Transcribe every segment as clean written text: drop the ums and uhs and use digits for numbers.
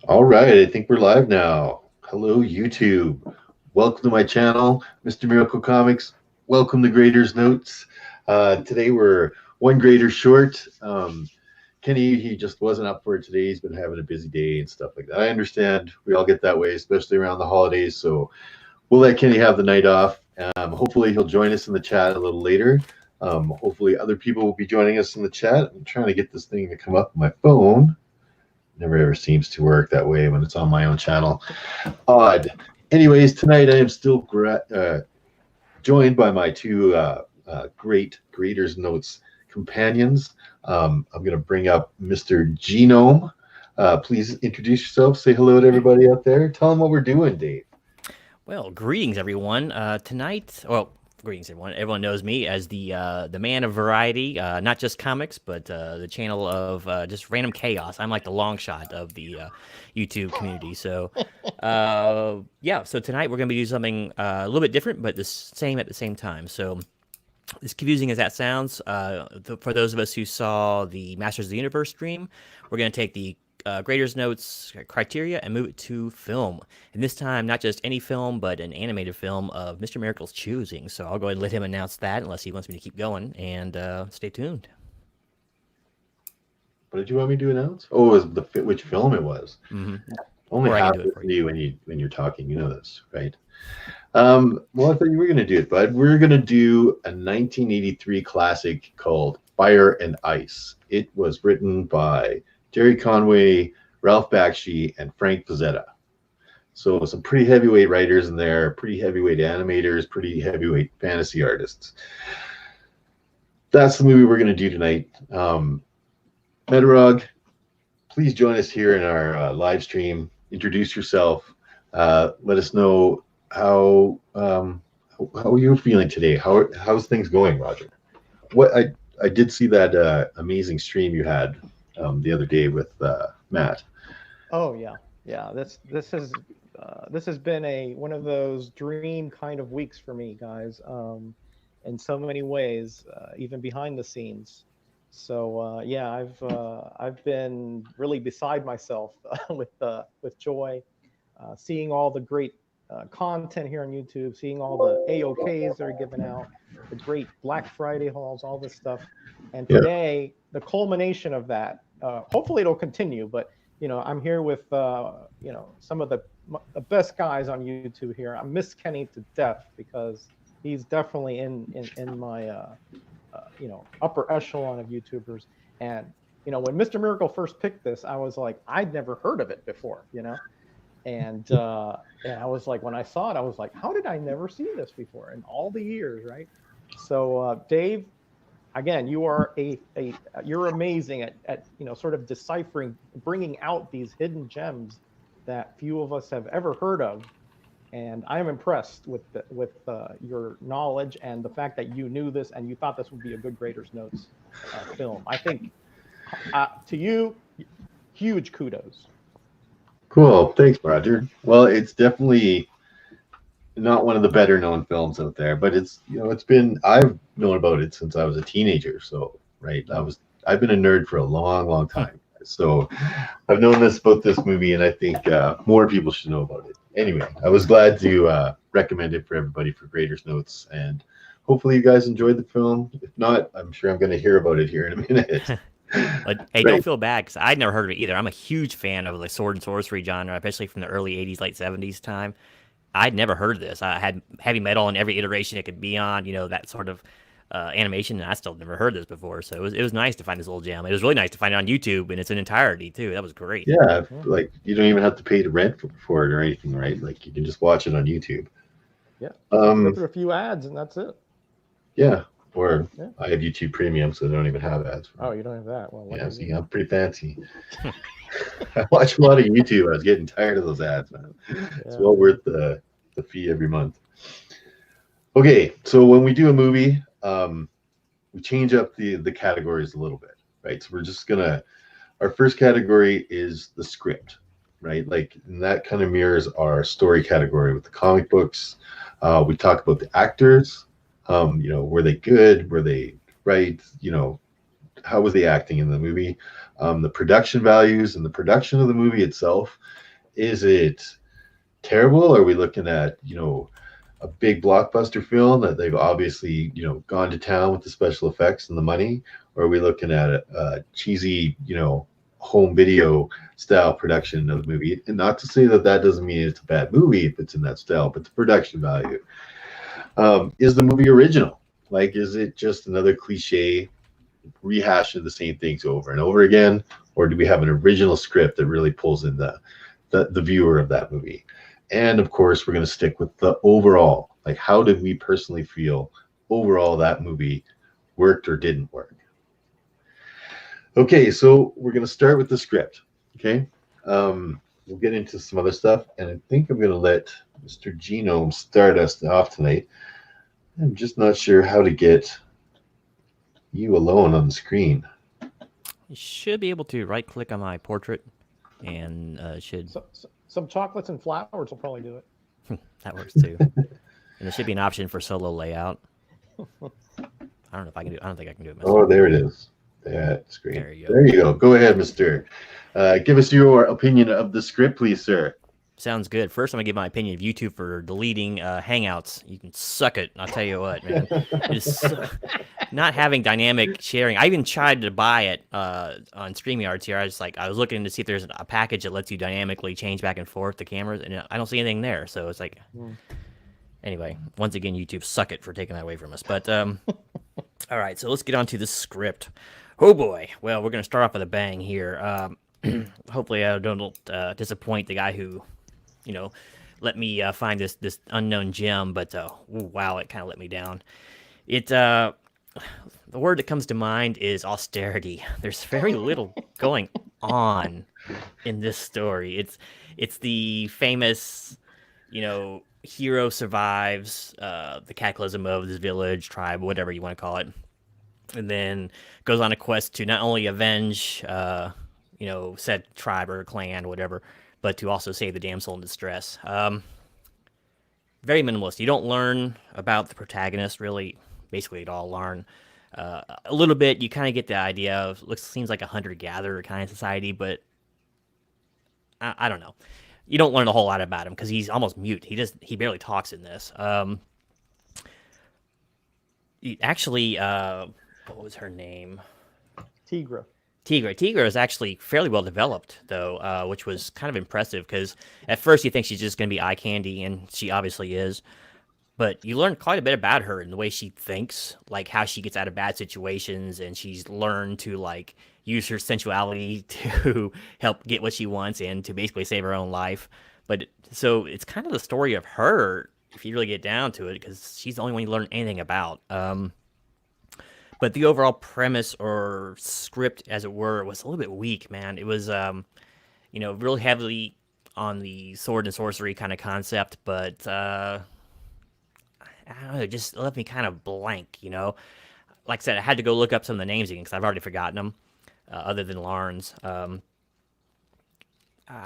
All right, I think we're live now. Hello, YouTube. Welcome to my channel, Mr. Miracle Comics. Welcome to Graders Notes. Today we're one grader short. Kenny, he just wasn't up for it today. He's been having a busy day and stuff like that. I understand. We all get that way, especially around the holidays. So we'll let Kenny have the night off. Hopefully, he'll join us in the chat a little later. Hopefully, other people will be joining us in the chat. I'm trying to get this thing to come up on my phone. Never ever seems to work that way when it's on my own channel. Odd. Anyways, tonight I am still joined by my two great Graders Notes companions. I'm going to bring up Mr. Genome. Please introduce yourself. Say hello to everybody out there. Tell them what we're doing, Dave. Well, greetings everyone. Greetings everyone. Everyone knows me as the man of variety, not just comics, but the channel of just random chaos. I'm like the long shot of the YouTube community. So, yeah. So tonight we're gonna be doing something a little bit different, but the same at the same time. So, as confusing as that sounds, for those of us who saw the Masters of the Universe stream, we're going to take the Graders Notes criteria and move it to film. And this time, not just any film, but an animated film of Mr. Miracle's choosing. So I'll go ahead and let him announce that, unless he wants me to keep going. And stay tuned. What did you want me to announce? Oh, it was which film it was. Mm-hmm. Only Or I half can do it for you when you're talking. You know this, right? Well, I thought you were going to do it, bud. We're going to do a 1983 classic called Fire and Ice. It was written by Jerry Conway, Ralph Bakshi, and Frank Frazetta. So some pretty heavyweight writers in there, pretty heavyweight animators, pretty heavyweight fantasy artists. That's the movie we're going to do tonight. Metarog, please join us here in our live stream. Introduce yourself. Let us know how are you feeling today? How's things going, Roger? What I did see that amazing stream you had the other day with Matt. Oh yeah. This has been one of those dream kind of weeks for me, guys. In so many ways, even behind the scenes. So yeah, I've been really beside myself with joy, seeing all the great content here on YouTube, seeing all the AOKs that are given out, the great Black Friday hauls, all this stuff. And today, the culmination of that, hopefully it'll continue, but I'm here with some of the best guys on YouTube here. I miss Kenny to death because he's definitely in my upper echelon of YouTubers. And when Mr. Miracle first picked this, I was like, I'd never heard of it before, and I was like, when I saw it, I was like, how did I never see this before in all the years, right? So Dave, again, you're amazing at sort of deciphering, bringing out these hidden gems that few of us have ever heard of, and I am impressed with your knowledge and the fact that you knew this and you thought this would be a good Graders Notes film. I think to you, huge kudos. Cool. Thanks, Roger. Well, it's definitely not one of the better known films out there, but I've known about it since I was a teenager. So, right. I've been a nerd for a long, long time. So I've known about this movie, and I think more people should know about it. Anyway, I was glad to recommend it for everybody for Graders Notes, and hopefully you guys enjoyed the film. If not, I'm sure I'm going to hear about it here in a minute. But hey, don't feel bad because I'd never heard of it either. I'm a huge fan of the sword and sorcery genre, especially from the early 80s, late 70s time. I'd never heard of this. I had heavy metal in every iteration it could be on, that sort of animation, and I still never heard this before. So it was nice to find this little gem. It was really nice to find it on YouTube in its entirety, too. That was great. Yeah, like you don't even have to pay the rent for it or anything, right? Like you can just watch it on YouTube. Yeah, go through a few ads and that's it. Yeah. Or I have YouTube Premium, so they don't even have ads. Oh, you don't have that? Well, yeah, see, I'm pretty fancy. I watch a lot of YouTube. I was getting tired of those ads, man. Yeah. It's well worth the fee every month. Okay, so when we do a movie, we change up the categories a little bit, right? So we're just our first category is the script, right? Like, and that kind of mirrors our story category with the comic books. We talk about the actors. Were they good? Were they right? how was the acting in the movie, the production values and the production of the movie itself. Is it terrible? Are we looking at, a big blockbuster film that they've obviously, gone to town with the special effects and the money? Or are we looking at a cheesy, home video style production of the movie? And not to say that that doesn't mean it's a bad movie if it's in that style, but the production value. Is the movie original? Like, is it just another cliche rehashing the same things over and over again? Or do we have an original script that really pulls in the viewer of that movie? And of course, we're going to stick with the overall. Like, how did we personally feel overall that movie worked or didn't work? Okay, so we're going to start with the script. Okay, we'll get into some other stuff, and I think I'm going to let Mr. Genome start us off tonight. I'm just not sure how to get you alone on the screen. You should be able to right-click on my portrait, and should. Some chocolates and flowers will probably do it. That works too. And there should be an option for solo layout. I don't know if I can do it. I don't think I can do it myself. Oh, there it is. That screen. There you go. There you go. Go ahead, Mr. Give us your opinion of the script, please, sir. Sounds good. First, I'm going to give my opinion of YouTube for deleting Hangouts. You can suck it. I'll tell you what, man. Just not having dynamic sharing. I even tried to buy it on StreamYard here. I was looking to see if there's a package that lets you dynamically change back and forth the cameras, and I don't see anything there. So it's like, anyway, once again, YouTube, suck it for taking that away from us. But all right, so let's get on to the script. Oh boy. Well, we're going to start off with a bang here. Hopefully, I don't disappoint the guy who, let me find this unknown gem. But wow, it kind of let me down. The word that comes to mind is austerity. There's very little going on in this story. It's the famous, hero survives the cataclysm of this village, tribe, whatever you want to call it, and then goes on a quest to not only avenge, said tribe or clan, whatever, but to also save the damsel in distress. Very minimalist. You don't learn about the protagonist really, basically at all. Learn a little bit. You kind of get the idea of seems like a hunter-gatherer kind of society, but I don't know. You don't learn a whole lot about him because he's almost mute. He barely talks in this. Actually, what was her name? Tigra. Tigra is actually fairly well developed, though, which was kind of impressive because at first you think she's just going to be eye candy, and she obviously is. But you learn quite a bit about her and the way she thinks, like how she gets out of bad situations, and she's learned to use her sensuality to help get what she wants and to basically save her own life. But so it's kind of the story of her, if you really get down to it, because she's the only one you learn anything about. But the overall premise or script, as it were, was a little bit weak, man. It was, really heavily on the sword and sorcery kind of concept, but I don't know, it just left me kind of blank, Like I said, I had to go look up some of the names again because I've already forgotten them, other than Larn's. I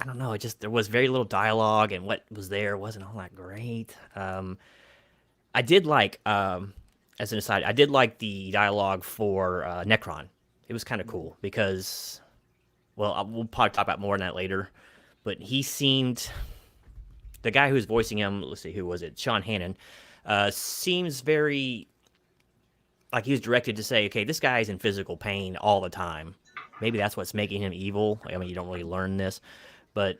don't know, there was very little dialogue, and what was there wasn't all that great. I did like, as an aside, I did like the dialogue for Necron. It was kind of cool because, well, we'll probably talk about more on that later, but he seemed, the guy who's voicing him, let's see, who was it? Sean Hannon, seems very, like he was directed to say, okay, this guy's in physical pain all the time. Maybe that's what's making him evil. I mean, you don't really learn this, but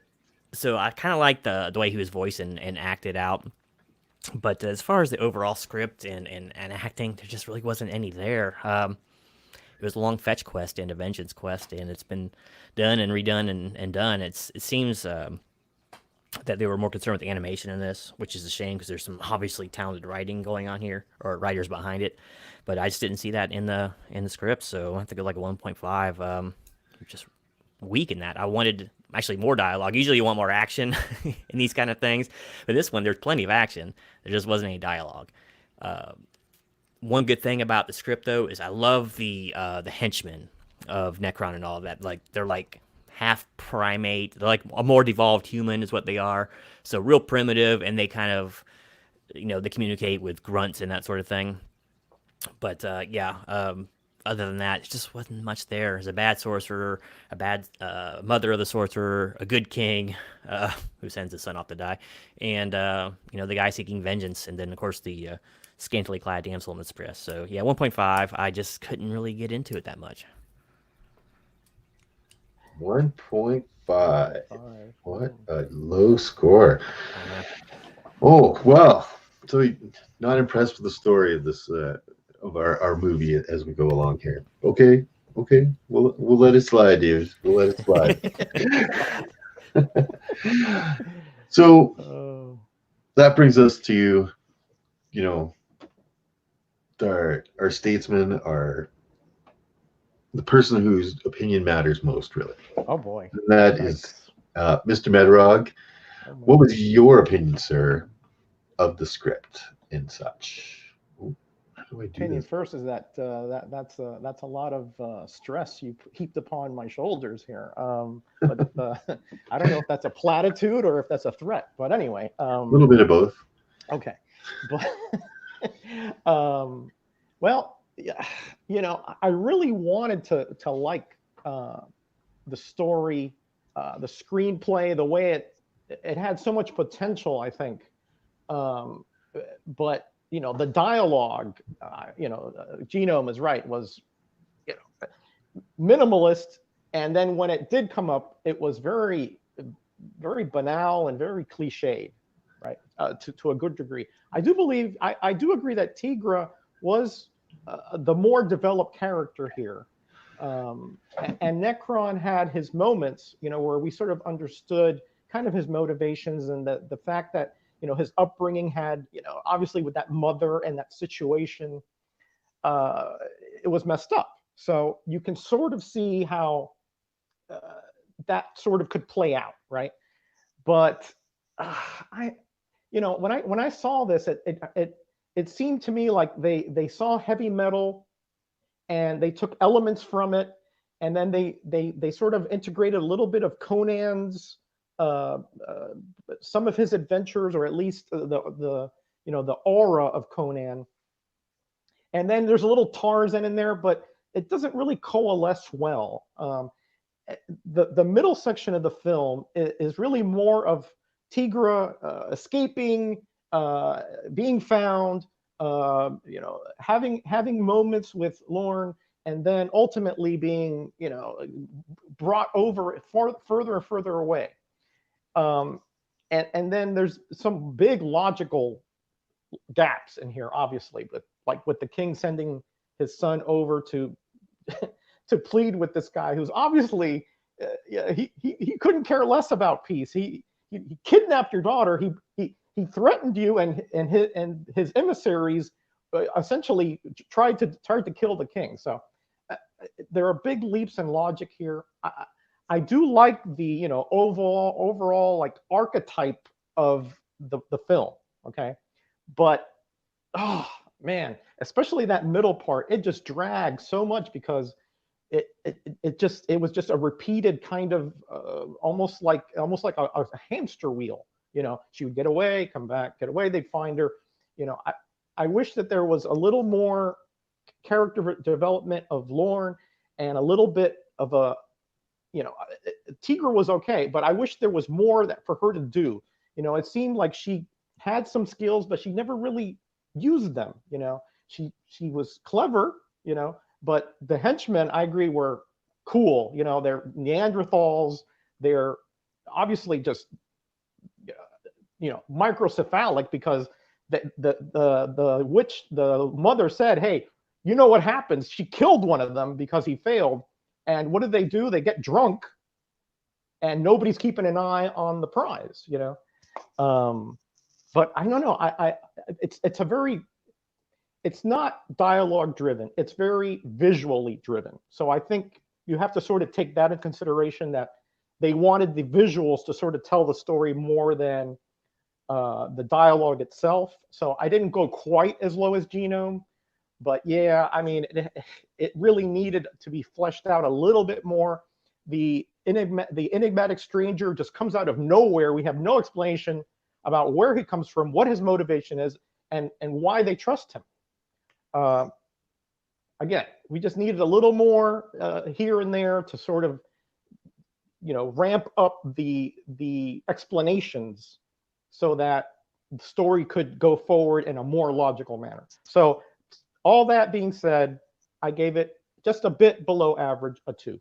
so I kind of like the way he was voiced and acted out. But as far as the overall script and acting, there just really wasn't any there. It was a long fetch quest and a vengeance quest, and it's been done and redone and done. It seems that they were more concerned with the animation in this, which is a shame because there's some obviously talented writing going on here, or writers behind it. But I just didn't see that in the script, so I have to go like a 1.5. Just weak in that. I wanted actually more dialogue. Usually you want more action in these kind of things, but this one there's plenty of action. There just wasn't any dialogue. One good thing about the script though is I love the henchmen of Necron and all of that. Like they're like half primate. They're like a more devolved human is what they are. So real primitive, and they kind of, they communicate with grunts and that sort of thing. But other than that, it just wasn't much there. There's a bad sorcerer, a bad mother of the sorcerer, a good king who sends his son off to die, and the guy seeking vengeance, and then of course the scantily clad damsel in distress. So yeah, 1.5. I just couldn't really get into it that much. 1.5. Five. What a low score. I know. Oh, well. So you're not impressed with the story of this of our movie as we go along here. Okay. Okay. We'll let it slide, dude. We'll let it slide. So Oh. that brings us to, you know, our statesman, the person whose opinion matters most, really. Oh boy. And that is Yikes. Mr. Medrog. Oh my What was goodness. your opinion, sir, of the script and such? Ooh, how do I do Opinion this? first is that that's a lot of stress you heaped upon my shoulders here. But I don't know if that's a platitude or if that's a threat. But anyway, A little bit of both. okay. But well, yeah, I really wanted to like the story, the screenplay, the way it had so much potential, I think. Um, but the dialogue, Genome is right, was you know minimalist, and then when it did come up, it was very, very banal and very cliched, right? To a good degree. I do agree that Tigra was the more developed character here. And Necron had his moments, where we sort of understood kind of his motivations, and the fact that his upbringing had, obviously with that mother and that situation, it was messed up. So you can sort of see how uh, that sort of could play out, right? But I, when I saw this, it seemed to me like they saw heavy metal and they took elements from it, and then they sort of integrated a little bit of Conan's, uh, uh, some of his adventures, or at least the aura of Conan. And then there's a little Tarzan in there, but it doesn't really coalesce well. The middle section of the film is really more of Tigra escaping, being found, having moments with Lorne, and then ultimately being brought over further and further away. And then there's some big logical gaps in here, obviously, but like with the king sending his son over to to plead with this guy who's obviously he couldn't care less about peace. He kidnapped your daughter. He threatened you, and his emissaries essentially tried to kill the king. So there are big leaps in logic here. I do like the overall like archetype of the film. Okay, but oh man, especially that middle part, it just drags so much because it was just a repeated kind of almost like a hamster wheel. She would get away, come back, get away, they'd find her. I wish that there was a little more character development of Lorne, and a little bit of a Tigra was okay, but I wish there was more that for her to do. It seemed like she had some skills, but she never really used them. She was clever, but the henchmen, I agree, were cool. They're Neanderthals. They're obviously just microcephalic, because the witch, the mother said, hey, you know what happens? She killed one of them because he failed. And what do? They get drunk, and nobody's keeping an eye on the prize. But I don't know. It's not dialogue driven. It's very visually driven. So I think you have to sort of take that in consideration, that they wanted the visuals to sort of tell the story more than the dialogue itself. So I didn't go quite as low as Genome, but yeah, I mean, it really needed to be fleshed out a little bit more. The enigmatic stranger just comes out of nowhere. We have no explanation about where he comes from, what his motivation is, and why they trust him. again, we just needed a little more here and there to sort of, ramp up the explanations so that the story could go forward in a more logical manner. So all that being said, I gave it just a bit below average, a 2.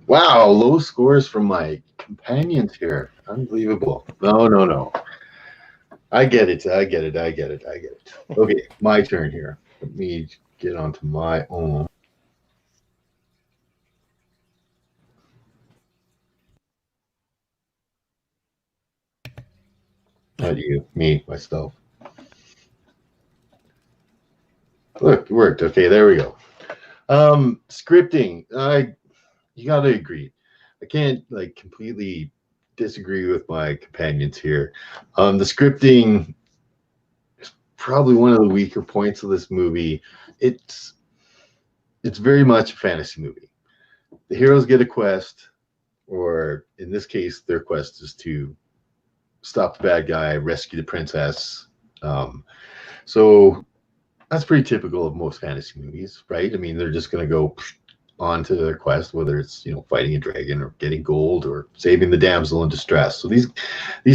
Wow, low scores from my companions here. Unbelievable. No. I get it. Okay, my turn here. Let me get onto my own. Not you, me, myself. Look, it worked. Okay, there we go. Scripting. You gotta agree. I can't like completely disagree with my companions here. The scripting is probably one of the weaker points of this movie. It's very much a fantasy movie. The heroes get a quest, or in this case, their quest is to stop the bad guy, rescue the princess. So that's pretty typical of most fantasy movies, right? I mean, they're just going to go on to their quest, whether it's fighting a dragon or getting gold or saving the damsel in distress. So these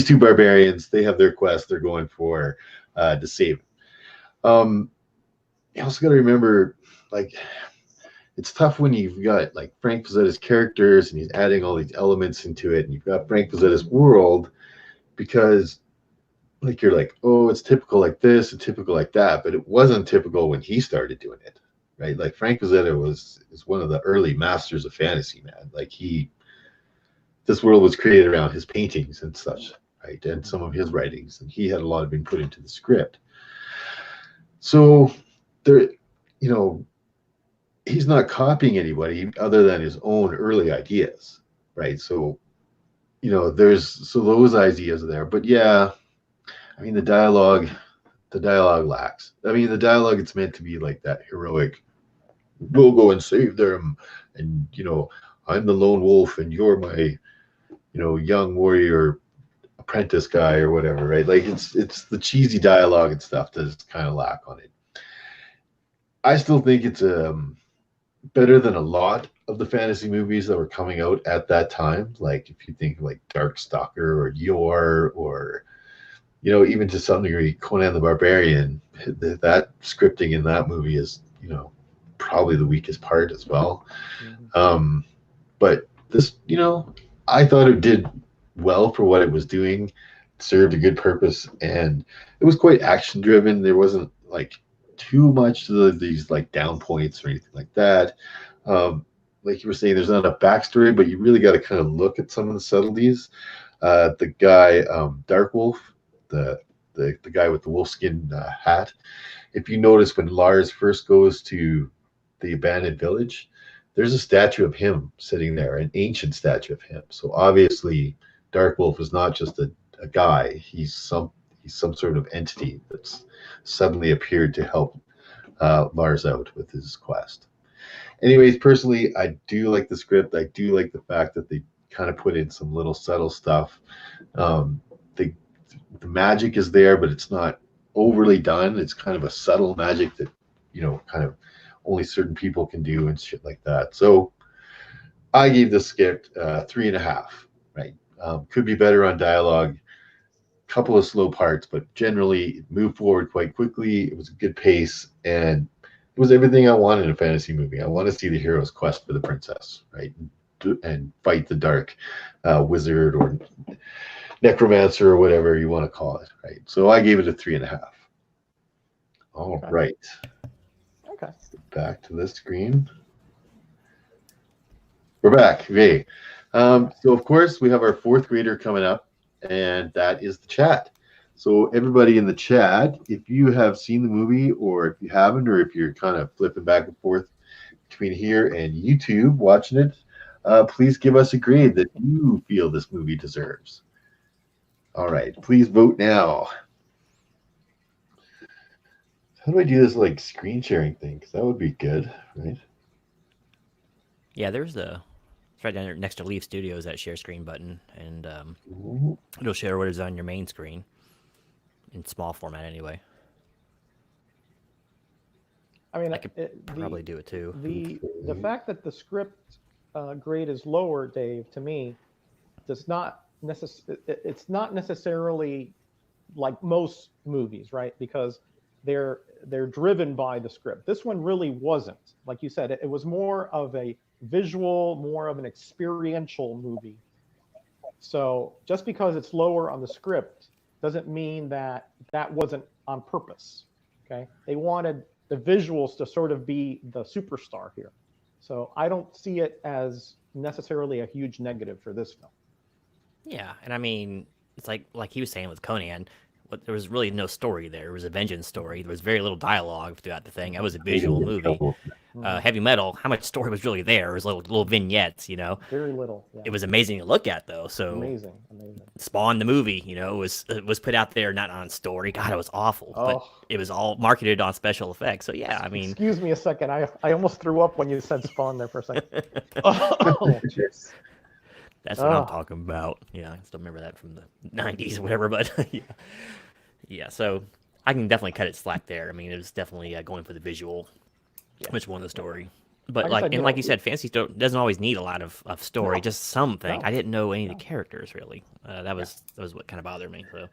two barbarians, they have their quest they're going for to save it. You also got to remember, like, it's tough when you've got like Frank Fazetta's characters and he's adding all these elements into it, and you've got Frank Fazetta's world, because like you're like, oh, it's typical like this and typical like that, but it wasn't typical when he started doing it, right? Like Frank Frazetta is one of the early masters of fantasy, man. Like this world was created around his paintings and such, right? And some of his writings, and he had a lot of input into the script. So there, he's not copying anybody other than his own early ideas, right? So, there's those ideas are there, but yeah, I mean, the dialogue lacks. I mean, the dialogue, it's meant to be like that heroic, we'll go and save them, and I'm the lone wolf and you're my young warrior apprentice guy or whatever, right? Like it's the cheesy dialogue and stuff that's kind of lack on it. I still think it's better than a lot of the fantasy movies that were coming out at that time. Like if you think like Darkstalker or Yor, or even to some degree Conan the Barbarian, that scripting in that movie is probably the weakest part as well. Mm-hmm. But this, I thought it did well for what it was doing. It served a good purpose, and it was quite action driven. There wasn't like too much to these like down points or anything like that. Like you were saying, there's not a backstory, but you really got to kind of look at some of the subtleties. The guy, Dark Wolf, the guy with the wolfskin hat. If you notice, when Lars first goes to the abandoned village, there's a statue of him sitting there, an ancient statue of him. So obviously, Dark Wolf is not just a guy. He's some sort of entity that's suddenly appeared to help Lars out with his quest. Anyways, personally, I do like the script. I do like the fact that they kind of put in some little subtle stuff. The magic is there, but it's not overly done. It's kind of a subtle magic that kind of only certain people can do and shit like that. So I gave this script 3.5. Right, could be better on dialogue. Couple of slow parts, but generally it moved forward quite quickly. It was a good pace, and it was everything I wanted in a fantasy movie. I want to see the hero's quest for the princess, right, and fight the dark wizard or necromancer or whatever you want to call it, right? So I gave it a 3.5. All okay. Right. Okay. Back to the screen. We're back. Okay. So of course we have our fourth grader coming up, and that is the chat. So everybody in the chat, if you have seen the movie, or if you haven't, or if you're kind of flipping back and forth between here and YouTube watching it, please give us a grade that you feel this movie deserves. All right, please vote now. How do I do this like screen sharing thing? Because that would be good, right? Yeah, there's it's right down there next to Leaf Studios, that share screen button, and it'll share what is on your main screen in small format anyway. I mean, I could probably do it too. the fact that the script grade is lower, Dave, to me, does not it's not necessarily like most movies, right? Because they're driven by the script. This one really wasn't. Like you said, it was more of a visual, more of an experiential movie. So just because it's lower on the script doesn't mean that that wasn't on purpose. Okay, they wanted the visuals to sort of be the superstar here. So I don't see it as necessarily a huge negative for this film. Yeah, and I mean, it's like he was saying with Conan, but there was really no story there. It was a vengeance story. There was very little dialogue throughout the thing. That was a visual movie. Heavy Metal, how much story was really there? It was little vignettes, you know. Very little. Yeah. It was amazing to look at, though. So amazing. Spawn the movie, you know, was put out there not on story. God, it was awful, Oh. but it was all marketed on special effects. So yeah, I mean, excuse me a second. I almost threw up when you said Spawn there for a second. Oh, that's what I'm talking about. Yeah, I still remember that from the '90s or whatever. But yeah. So I can definitely cut it slack there. I mean, it was definitely going for the visual, much more than the story. But like you said, fantasy doesn't always need a lot of story, just something. I didn't know any of the characters really. That was what kind of bothered me. So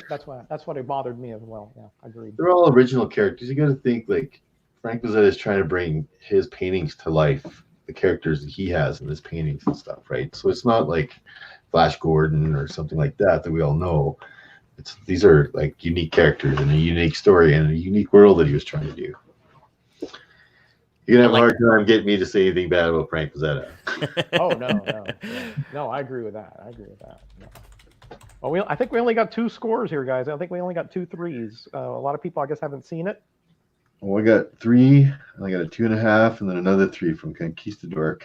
that's what it bothered me as well. Yeah, agreed. They're all original characters. You got to think like Frank Frazetta is trying to bring his paintings to life, the characters that he has in his paintings and stuff, right? So it's not like Flash Gordon or something like that we all know. These are like unique characters and a unique story and a unique world that he was trying to do. You're gonna have a hard time getting me to say anything bad about Frank Frazetta. Oh no! I agree with that. No. Well, I think we only got 2 scores here, guys. I think we only got 2 threes. A lot of people, I guess, haven't seen it. Well, I got 3. I got a 2.5, and then another 3 from Conquistador.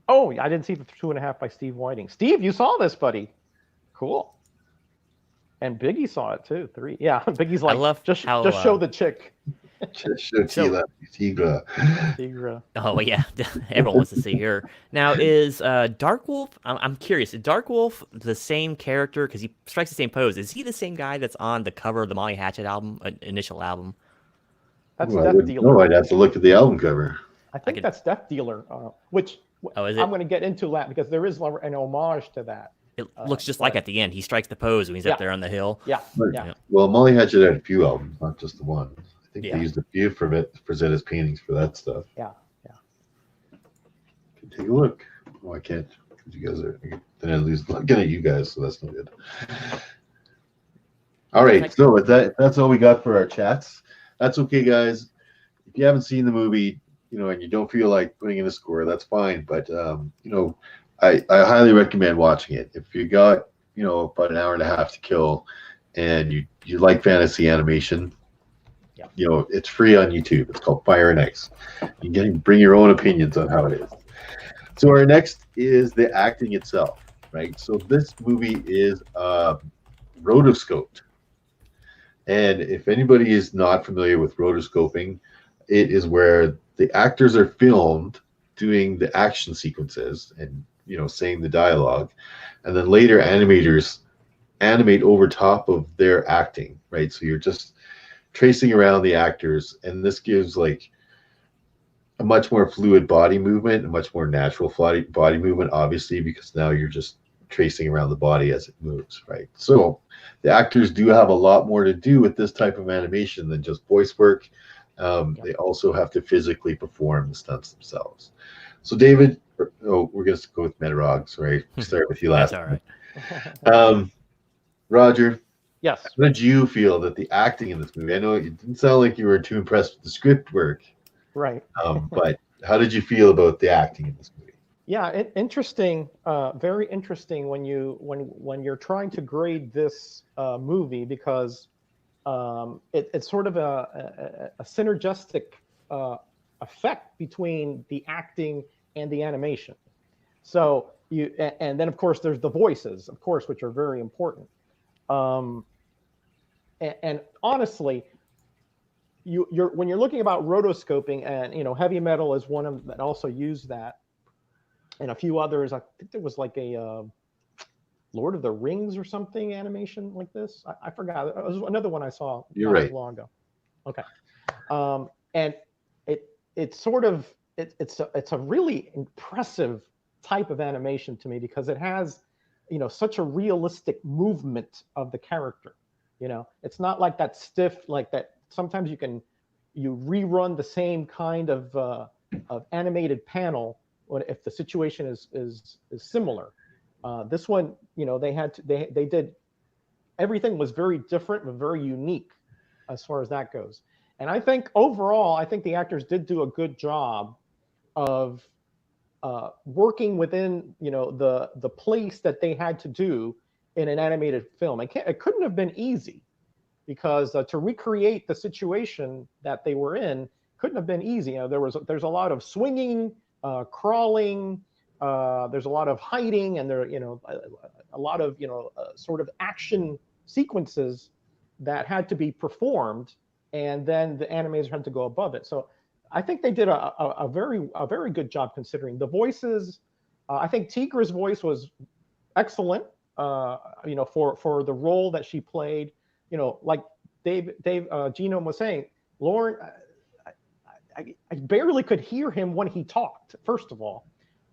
Oh, I didn't see the 2.5 by Steve Whiting. Steve, you saw this, buddy. Cool. And Biggie saw it too. 3. Yeah, Biggie's like, just show the chick. Just show Tigra. Oh yeah, everyone wants to see her. Now, is Dark Wolf? I'm curious. Is Dark Wolf the same character? Because he strikes the same pose. Is he the same guy that's on the cover of the Molly Hatchet album, initial album? That's Death Dealer. No, I'd have to look at the album cover. I think that's Death Dealer, which is it? I'm going to get into that because there is an homage to that. It looks just like at the end. He strikes the pose when he's up there on the hill. Yeah. Well, Molly Hatchet had a few albums, not just the one. I think they used a few for Frazetta's paintings for that stuff. Yeah. Can take a look. Oh, I can't because you guys are. Then I lose. I'm getting at you guys, so that's no good. All right, so that's all we got for our chats. That's okay, guys. If you haven't seen the movie, and you don't feel like putting in a score, that's fine. But I highly recommend watching it. If you got about an hour and a half to kill, and you like fantasy animation. It's free on YouTube. It's called Fire and Ice. You can bring your own opinions on how it is. So our next is the acting itself, right? So this movie is roto-scoped. And if anybody is not familiar with rotoscoping, it is where the actors are filmed doing the action sequences and saying the dialogue, and then later animators animate over top of their acting, right? So you're just tracing around the actors, and this gives like a much more fluid body movement, a much more natural body movement, obviously, because now you're just tracing around the body as it moves, right? So the actors do have a lot more to do with this type of animation than just voice work. They also have to physically perform the stunts themselves. So David, we're going to go with Metarog. Sorry, start with you last. That's all right. Roger. Yes. How did you feel that the acting in this movie? I know it didn't sound like you were too impressed with the script work. Right. But how did you feel about the acting in this movie? Yeah, interesting. Very interesting when you're trying to grade this movie because it's sort of a synergistic effect between the acting and the animation. So and then of course there's the voices, of course, which are very important. And honestly, when you're looking about rotoscoping, and Heavy Metal is one of that also used that, and a few others. I think there was like a Lord of the Rings or something animation like this. I forgot. It was another one I saw not long ago. Okay. and it's sort of it's a really impressive type of animation to me because it has, you know, such a realistic movement of the character. You know, it's not like that stiff, like that. Sometimes you rerun the same kind of animated panel if the situation is similar. This one, you know, they did, everything was very different and very unique as far as that goes. And I think overall, I think the actors did do a good job of working within, you know, the place that they had to do in an animated film. It couldn't have been easy because to recreate the situation that they were in couldn't have been easy. You know, there's a lot of swinging, crawling, there's a lot of hiding, and there, you know, a lot of, you know, sort of action sequences that had to be performed, and then the animators had to go above it. So I think they did a very good job considering the voices. I think Tigra's voice was excellent. You know, for the role that she played. You know, like Gino was saying, Lauren, I barely could hear him when he talked, first of all,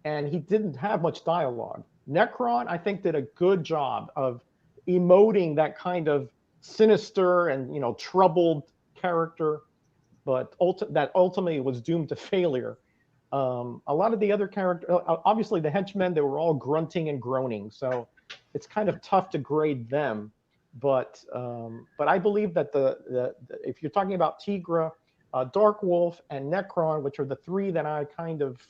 and he didn't have much dialogue. Necron, I think, did a good job of emoting that kind of sinister and, you know, troubled character, but that ultimately was doomed to failure. A lot of the other characters, obviously the henchmen, they were all grunting and groaning, so it's kind of tough to grade them. But I believe that if you're talking about Tigra, Dark Wolf, and Necron, which are the three that I kind of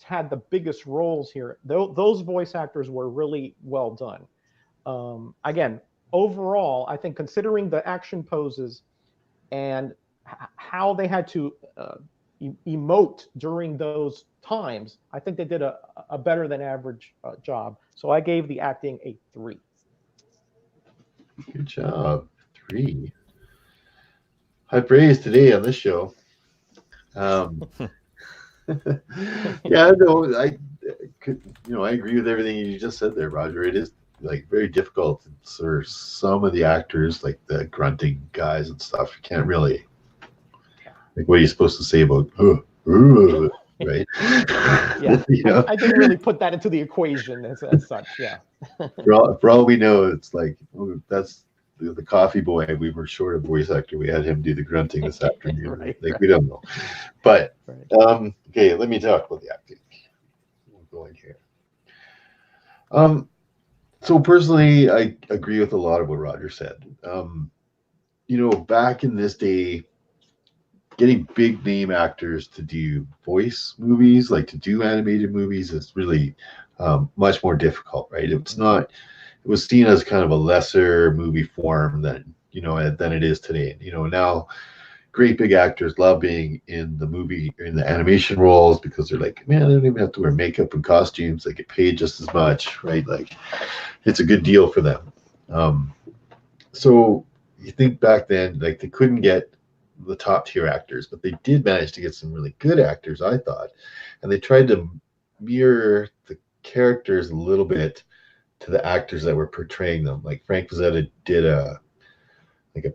had the biggest roles here, those voice actors were really well done. Again, overall, I think considering the action poses and how they had to emote during those times, I think they did a better than average job. So I gave the acting a 3. Good job. 3. High praise today on this show. Yeah, no, I agree with everything you just said there, Roger. It is like very difficult for some of the actors, like the grunting guys and stuff. You can't really, like, what are you supposed to say about right? Yeah, you know? I didn't really put that into the equation as such. Yeah. for all we know, it's like, that's the coffee boy. We were short a voice actor. We had him do the grunting this afternoon. Right, like, we don't know. But okay, let me talk about the acting. We'll go in here. So personally, I agree with a lot of what Roger said. You know, back in this day, getting big name actors to do voice movies, like to do animated movies, is really much more difficult, right? It's not. It was seen as kind of a lesser movie form than it is today. You know, now great big actors love being in the animation roles because they're like, man, they don't even have to wear makeup and costumes. They get paid just as much, right? Like, it's a good deal for them. So you think back then, like, they couldn't get the top tier actors, but they did manage to get some really good actors, I thought, and they tried to mirror the characters a little bit to the actors that were portraying them. Like Frank Frazetta did a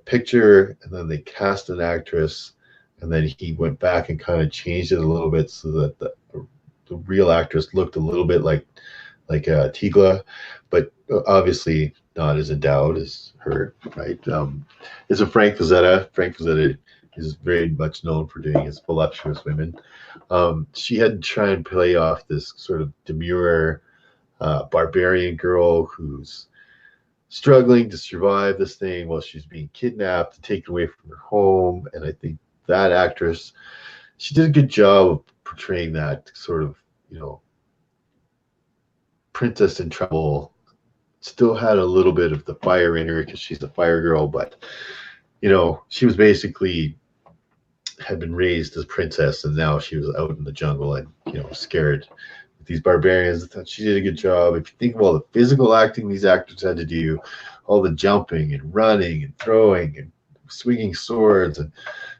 picture, and then they cast an actress, and then he went back and kind of changed it a little bit so that the real actress looked a little bit like Tigla, but obviously not as endowed as her, right? It's a Frank Frazetta. Frank Frazetta is very much known for doing his voluptuous women. She had to try and play off this sort of demure barbarian girl who's struggling to survive this thing while she's being kidnapped and taken away from her home. And I think that actress, she did a good job of portraying that sort of, you know, princess in trouble. Still had a little bit of the fire in her because she's a fire girl, but, you know, she was basically had been raised as a princess, and now she was out in the jungle and, you know, scared with these barbarians. I thought she did a good job. If you think of all the physical acting these actors had to do, all the jumping and running and throwing and swinging swords and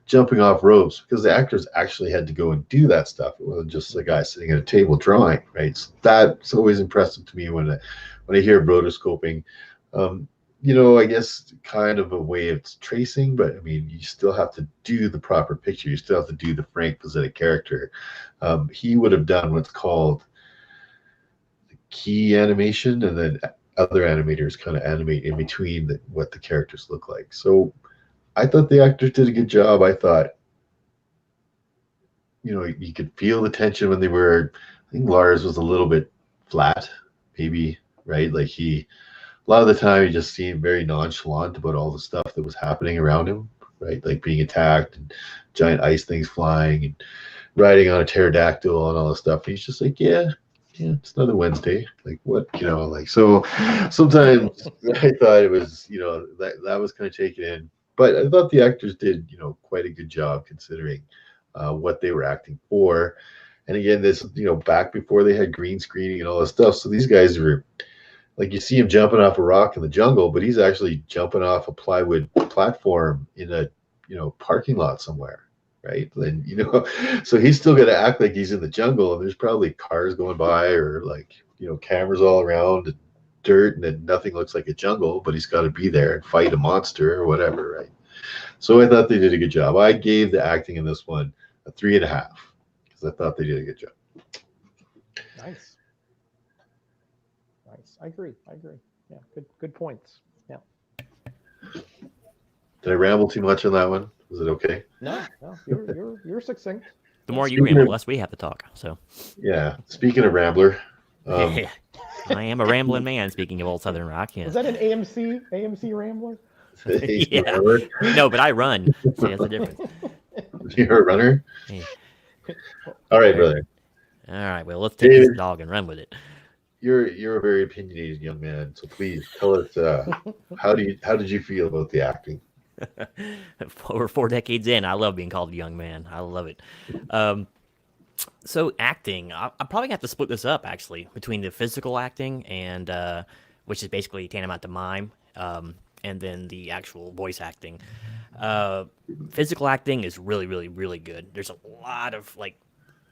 jumping off ropes, because the actors actually had to go and do that stuff. It wasn't just a guy sitting at a table drawing, right? So that's always impressive to me when I hear roto-scoping. I guess kind of a way of tracing, but I mean, you still have to do the proper picture. You still have to do the Frank Frazetta character. He would have done what's called key animation, and then other animators kind of animate in between what the characters look like. So I thought the actors did a good job. I thought, you could feel the tension when they were. I think Lars was a little bit flat, maybe, right? Like a lot of the time he just seemed very nonchalant about all the stuff that was happening around him, right? Like being attacked and giant ice things flying and riding on a pterodactyl and all this stuff. And he's just like, yeah, it's another Wednesday. Like what, like so. Sometimes I thought it was, that was kind of taken in, but I thought the actors did, quite a good job considering what they were acting for. And again, this, back before they had green screening and all this stuff. So these guys were like, you see him jumping off a rock in the jungle, but he's actually jumping off a plywood platform in a, parking lot somewhere. Right. And, so he's still going to act like he's in the jungle, and there's probably cars going by or like, cameras all around and dirt, and then nothing looks like a jungle, but he's got to be there and fight a monster or whatever. Right. So I thought they did a good job. I gave the acting in this one a 3.5 because I thought they did a good job. Nice. I agree. Yeah, good points. Yeah. Did I ramble too much on that one? Was it okay? No, you're succinct. The more you ramble, the less we have to talk. So. Yeah. Speaking of Rambler. I am a rambling man. Speaking of old Southern rock. Yeah. Is that an AMC Rambler? Yeah. No, but I run. See, that's the difference. You're a runner? Yeah. All right, brother. All right. Well, let's take this dog and run with it. You're a very opinionated young man, so please tell us how did you feel about the acting? Over 4 decades in, I love being called a young man. I love it. So acting, I probably have to split this up actually between the physical acting and which is basically tantamount to mime, and then the actual voice acting. Physical acting is really, really, really good. There's a lot of like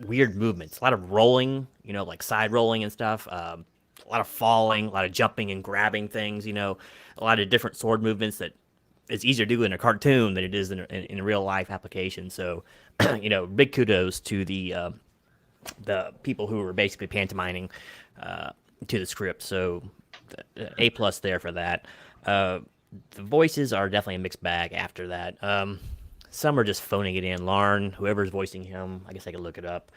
weird movements, a lot of rolling, like side rolling and stuff. A lot of falling, a lot of jumping and grabbing things. A lot of different sword movements that it's easier to do in a cartoon than it is in a real life application. So, big kudos to the people who were basically pantomiming to the script. So, A+ there for that. The voices are definitely a mixed bag after that. Some are just phoning it in. Larn, whoever's voicing him, I guess I could look it up,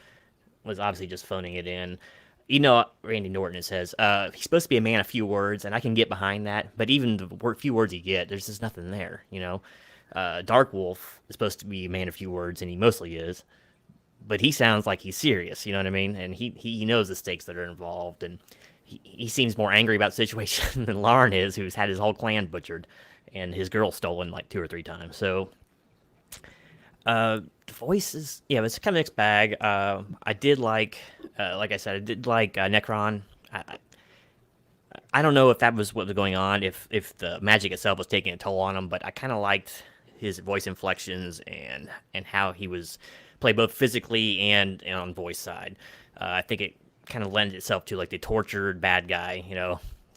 was obviously just phoning it in. Randy Norton, it says, he's supposed to be a man of few words, and I can get behind that, but even the few words you get, there's just nothing there, Dark Wolf is supposed to be a man of few words, and he mostly is, but he sounds like he's serious, you know what I mean? And he knows the stakes that are involved, and he seems more angry about the situation than Larn is, who's had his whole clan butchered, and his girl stolen like 2 or 3 times, so... the voice is, it's kind of a mixed bag. I did like I said, I did like Necron. I don't know if that was what was going on, if the magic itself was taking a toll on him, but I kind of liked his voice inflections and how he was played both physically and on voice side. I think it kind of lends itself to like the tortured bad guy,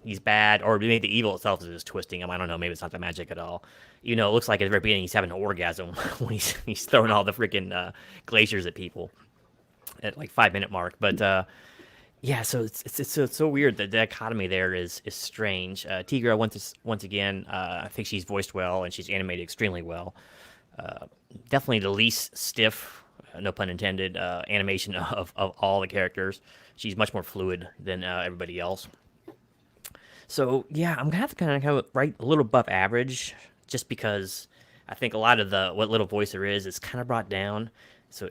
he's bad, or maybe the evil itself is just twisting him. I don't know. Maybe it's not the magic at all. It looks like at the very beginning he's having an orgasm when he's throwing all the freaking glaciers at people at like 5-minute mark. But so it's so weird. The dichotomy there is strange. Tigra once again, I think she's voiced well and she's animated extremely well. Definitely the least stiff, no pun intended, animation of all the characters. She's much more fluid than everybody else. So yeah, I'm gonna have to kind of write a little above average, just because I think a lot of what little voice there is kind of brought down, so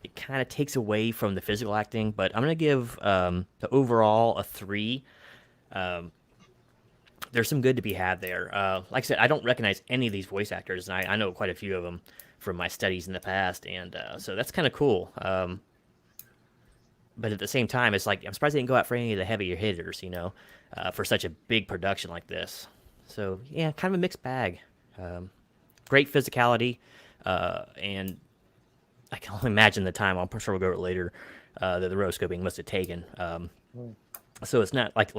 it kind of takes away from the physical acting. But I'm gonna give the overall a 3. There's some good to be had there. Like I said, I don't recognize any of these voice actors, and I know quite a few of them from my studies in the past, and so that's kind of cool. But at the same time, it's like I'm surprised they didn't go out for any of the heavier hitters, for such a big production like this. So yeah, kind of a mixed bag. Great physicality, and I can only imagine the time. I'm sure we'll go over it later. That the rotoscoping must have taken. So it's not like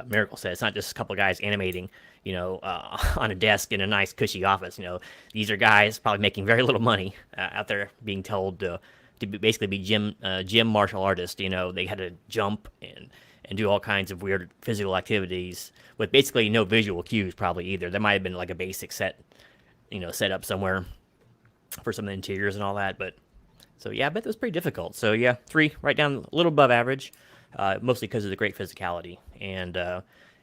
Miracle said. It's not just a couple of guys animating, on a desk in a nice cushy office. These are guys probably making very little money out there, being told basically be gym martial artists. They had to jump and do all kinds of weird physical activities with basically no visual cues probably either. There might have been like a basic set up somewhere for some of the interiors and all that, but so yeah, I bet that was pretty difficult. So yeah, 3 right down a little above average, mostly because of the great physicality and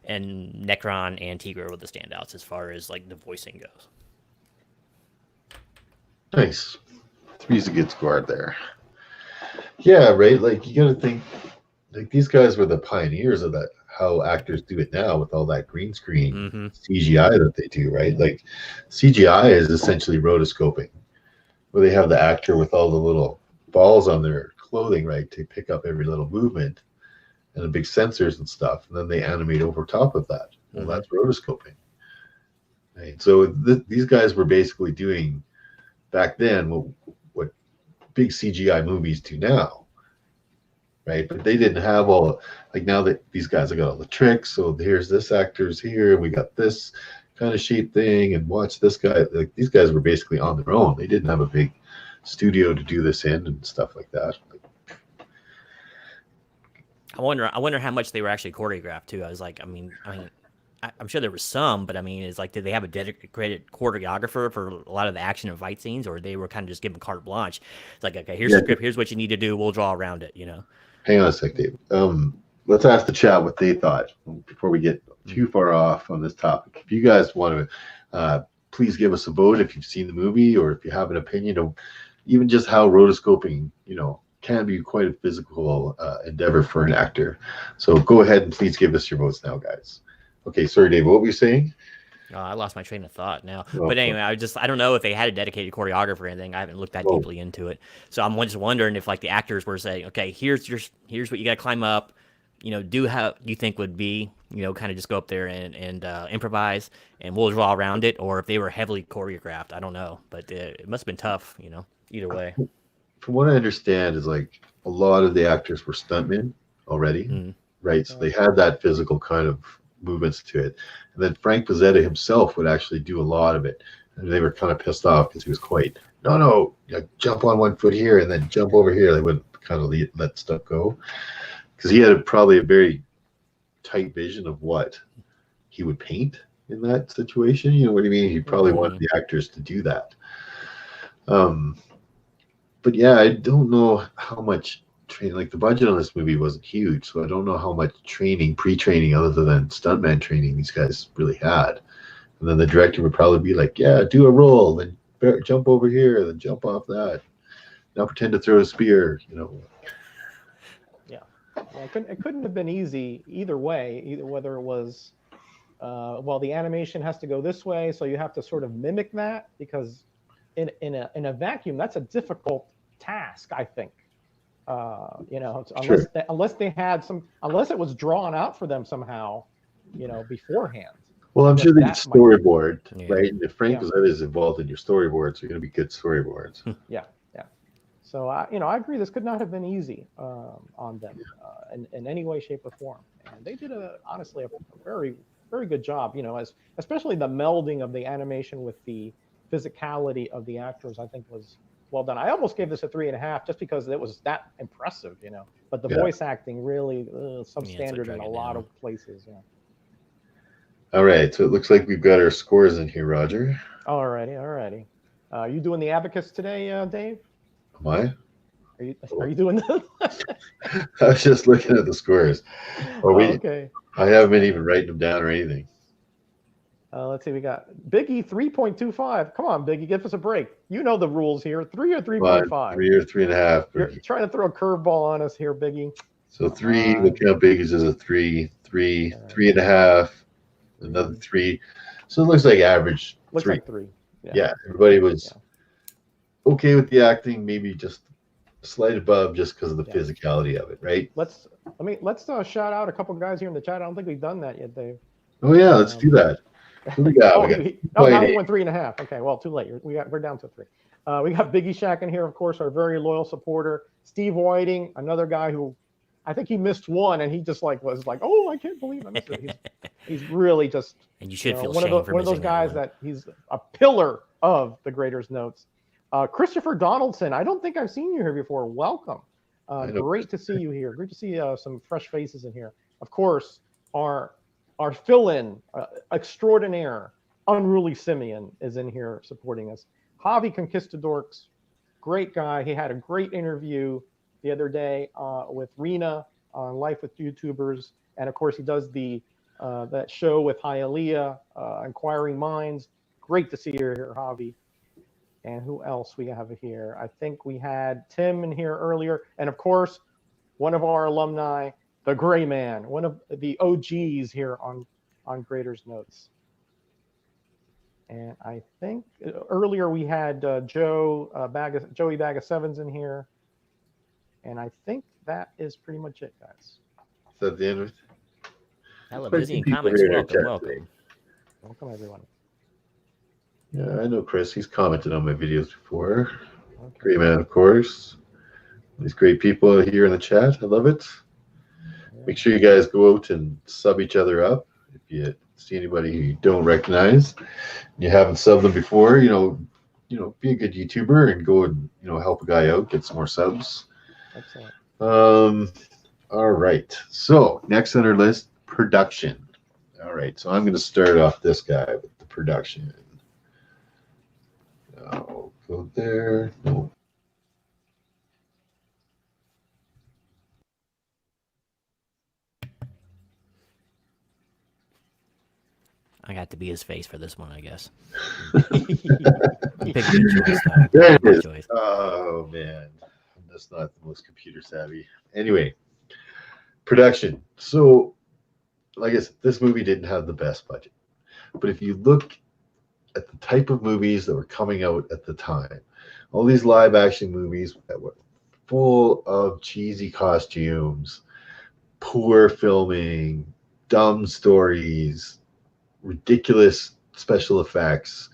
Necron and Tigra were the standouts as far as like the voicing goes. Nice. 3's a good score there. Yeah, right. Like you got to think, like these guys were the pioneers of that. How actors do it now with all that green screen CGI that they do, right? Like CGI is essentially rotoscoping, where they have the actor with all the little balls on their clothing, right, to pick up every little movement and the big sensors and stuff, and then they animate over top of that. Well, that's rotoscoping. Right? So these guys were basically doing back then what big CGI movies do now, right? But they didn't have all, like now that these guys have got all the tricks. So here's this actor's here, and we got this kind of shape thing, and watch this guy. Like these guys were basically on their own. They didn't have a big studio to do this in and stuff like that. I wonder how much they were actually choreographed too. I was like, I'm sure there was some, but I mean, it's like, did they have a dedicated choreographer for a lot of the action and fight scenes, or they were kind of just given carte blanche? It's like, okay, here's the script, here's what you need to do, we'll draw around it, Hang on a sec, Dave. Let's ask the chat what they thought before we get too far off on this topic. If you guys want to, please give us a vote if you've seen the movie, or if you have an opinion of even just how rotoscoping, can be quite a physical endeavor for an actor. So go ahead and please give us your votes now, guys. Okay, sorry, Dave, what were you saying? I lost my train of thought now. But anyway, I don't know if they had a dedicated choreographer or anything. I haven't looked that deeply into it. So I'm just wondering if like the actors were saying, okay, here's what you got to climb up, do how you think would be, kind of just go up there and improvise, and we'll draw around it, or if they were heavily choreographed. I don't know, but it must have been tough, either way. From what I understand is like a lot of the actors were stuntmen already, right? So they had that physical kind of movements to it. And then Frank Frazetta himself would actually do a lot of it. And they were kind of pissed off because he was quite, no, jump on one foot here and then jump over here. They wouldn't kind of let stuff go. Because he had probably a very tight vision of what he would paint in that situation. You know what I mean? He probably wanted the actors to do that. But yeah, I don't know how much training, like the budget on this movie wasn't huge, so I don't know how much pre-training other than stuntman training these guys really had. And then the director would probably be like, yeah, do a roll, then jump over here, then jump off that. Now pretend to throw a spear, Yeah. Well, it couldn't have been easy either way, whether it was, the animation has to go this way, so you have to sort of mimic that, because in a vacuum, that's a difficult task, I think. Unless it was drawn out for them somehow, beforehand. Well, I'm sure they did storyboard, right? And if Frank is involved in your storyboards, they're going to be good storyboards. Yeah. So I agree. This could not have been easy on them in any way, shape, or form. And they did honestly a very, very good job. Especially the melding of the animation with the physicality of the actors, I think was well done. I almost gave this a 3.5 just because it was that impressive, But the voice acting really substandard in a lot of places. Yeah. All right, so it looks like we've got our scores in here, Roger. Alrighty. You doing the abacus today, Dave? Am I? Are you doing that? I was just looking at the scores. Okay. I haven't even written them down or anything. Let's see. We got Biggie 3.25. Come on, Biggie, give us a break. You know the rules here. 3 or 3.5. 3 or 3.5. You're trying to throw a curveball on us here, Biggie. So 3. We'll count Biggie's as a 3. 3.5. Another 3. So it looks like average. Looks 3. like 3. Yeah. Everybody was okay with the acting. Maybe just slight above, just because of the physicality of it, right? Let's shout out a couple of guys here in the chat. I don't think we've done that yet, Dave. Oh yeah, let's do that. Who we got? Now we went 3.5. Okay, well, too late. We're down to 3. We got Biggie Shack in here, of course, our very loyal supporter. Steve Whiting, another guy who I think he missed one, and he just like was like, "Oh, I can't believe I missed it." He's really just, And you should feel one shame for one of those missing guys that he's a pillar of the Graders Notes. Christopher Donaldson, I don't think I've seen you here before. Welcome. Great to see you here. Great to see some fresh faces in here. Of course, our fill-in extraordinaire, Unruly Simeon is in here supporting us. Javi Conquistadorks, great guy. He had a great interview the other day with Rena on Life with YouTubers, and of course he does the that show with Hialeah, Inquiring Minds. Great to see you here, Javi. And who else we have here? I think we had Tim in here earlier, and of course, one of our alumni, the Gray Man, one of the OGs here on Graders Notes. And I think earlier we had Joey Bag of Sevens in here. And I think that is pretty much it, guys. Is that the end of it? Hello, Busy in Comics. Welcome. Welcome, everyone. Yeah, I know Chris. He's commented on my videos before. Okay. Great man, of course. These great people here in the chat. I love it. Yeah. Make sure you guys go out and sub each other up. If you see anybody who you don't recognize, and you haven't subbed them before, be a good YouTuber and go and help a guy out, get some more subs. Excellent. All right. So next on our list, production. All right. So I'm going to start off this guy with the production. I'll go there. No. I got to be his face for this one, I guess. There it is. Oh, man. That's not the most computer savvy. Anyway, production. So, like I said, this movie didn't have the best budget. But if you look at the type of movies that were coming out at the time, all these live action movies that were full of cheesy costumes, poor filming, dumb stories, ridiculous special effects,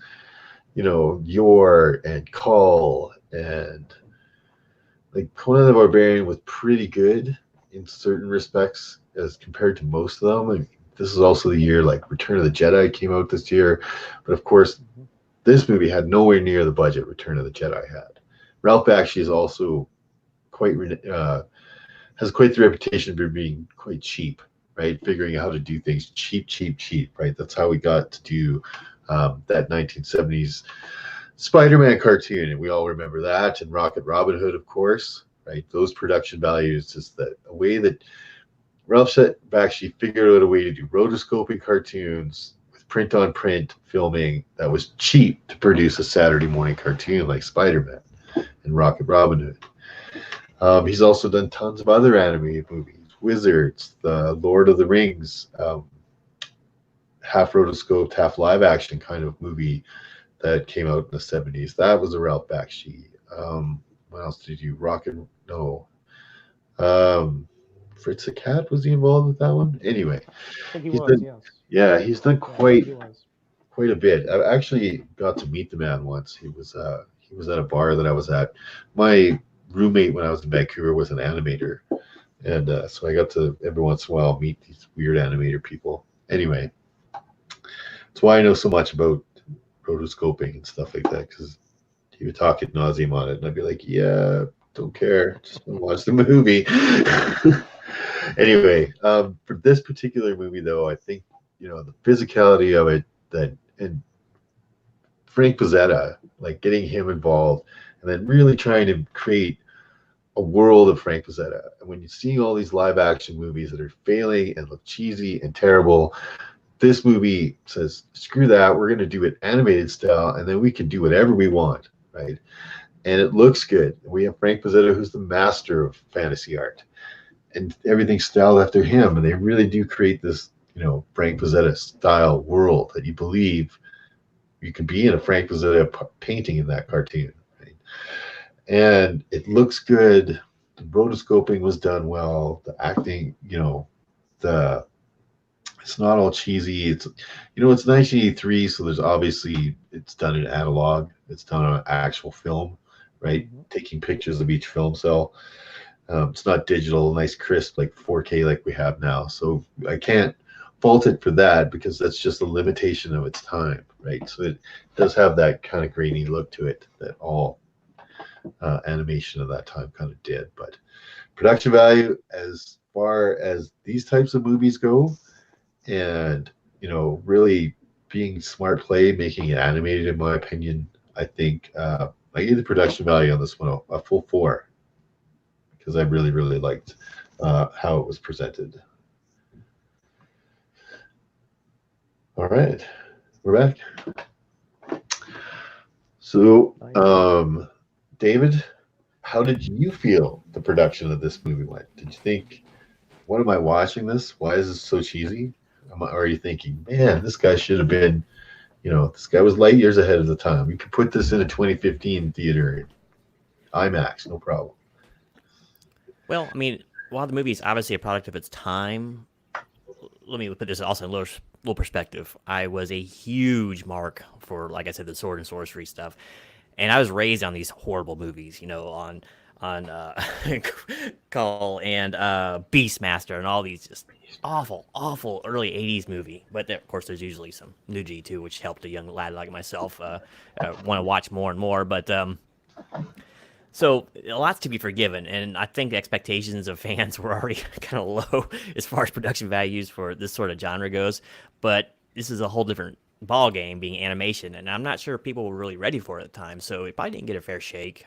Yor and Cull, and like Conan the Barbarian was pretty good in certain respects as compared to most of them. And this is also the year like Return of the Jedi came out this year, but of course this movie had nowhere near the budget Return of the Jedi had. Ralph Bakshi is also has quite the reputation for being quite cheap, right? Figuring out how to do things cheap, right? That's how we got to do that 1970s Spider-Man cartoon, and we all remember that, and Rocket Robin Hood, of course, right? Those production values is a way that Ralph Bakshi figured out a way to do rotoscoping cartoons with print-on-print filming that was cheap to produce a Saturday morning cartoon like Spider-Man and Rocket Robin Hood. He's also done tons of other animated movies, Wizards, the Lord of the Rings, half rotoscoped, half live action kind of movie that came out in the 70s. That was a Ralph Bakshi. What else did you do? Fritz the Cat, was he involved with that one? Anyway, I think he was, yes. Yeah, he's done quite a bit. I actually got to meet the man once. He was at a bar that I was at. My roommate when I was in Vancouver was an animator, and so I got to every once in a while meet these weird animator people. Anyway, that's why I know so much about rotoscoping and stuff like that, because he would talk ad nauseum on it, and I'd be like, yeah, don't care, just want to watch the movie. Anyway, for this particular movie, though, I think the physicality of it, and Frank Frazetta, like getting him involved, and then really trying to create a world of Frank Frazetta. And when you're seeing all these live action movies that are failing and look cheesy and terrible, this movie says, screw that, we're going to do it animated style, and then we can do whatever we want, right? And it looks good. We have Frank Frazetta, who's the master of fantasy art, and everything's styled after him, and they really do create this, Frank Frazetta style world that you believe you could be in a Frank Frazetta painting in that cartoon, right? And it looks good. The rotoscoping was done well. The acting, it's not all cheesy. It's 1983, so there's obviously it's done in analog. It's done on actual film, right? Mm-hmm. Taking pictures of each film cell. It's not digital, nice crisp like 4K like we have now. So I can't fault it for that because that's just a limitation of its time, right? So it does have that kind of grainy look to it that all animation of that time kind of did. But production value, as far as these types of movies go, and really being smart play, making it animated, in my opinion, I think I gave the production value on this one a full 4 because I really, really liked how it was presented. All right, we're back. So, David, how did you feel the production of this movie went? Did you think, what am I watching this? Why is this so cheesy? Or are you thinking, man, this guy should have been, this guy was light years ahead of the time. You could put this in a 2015 theater, IMAX, no problem. Well, I mean, while the movie is obviously a product of its time, let me put this also in a little perspective. I was a huge mark for, like I said, the sword and sorcery stuff, and I was raised on these horrible movies, on Call and Beastmaster and all these just awful early '80s movie. But of course, there's usually some nudity too, which helped a young lad like myself want to watch more and more. But so a lot's to be forgiven, and I think the expectations of fans were already kind of low as far as production values for this sort of genre goes. But this is a whole different ball game, being animation, and I'm not sure people were really ready for it at the time. So it probably didn't get a fair shake,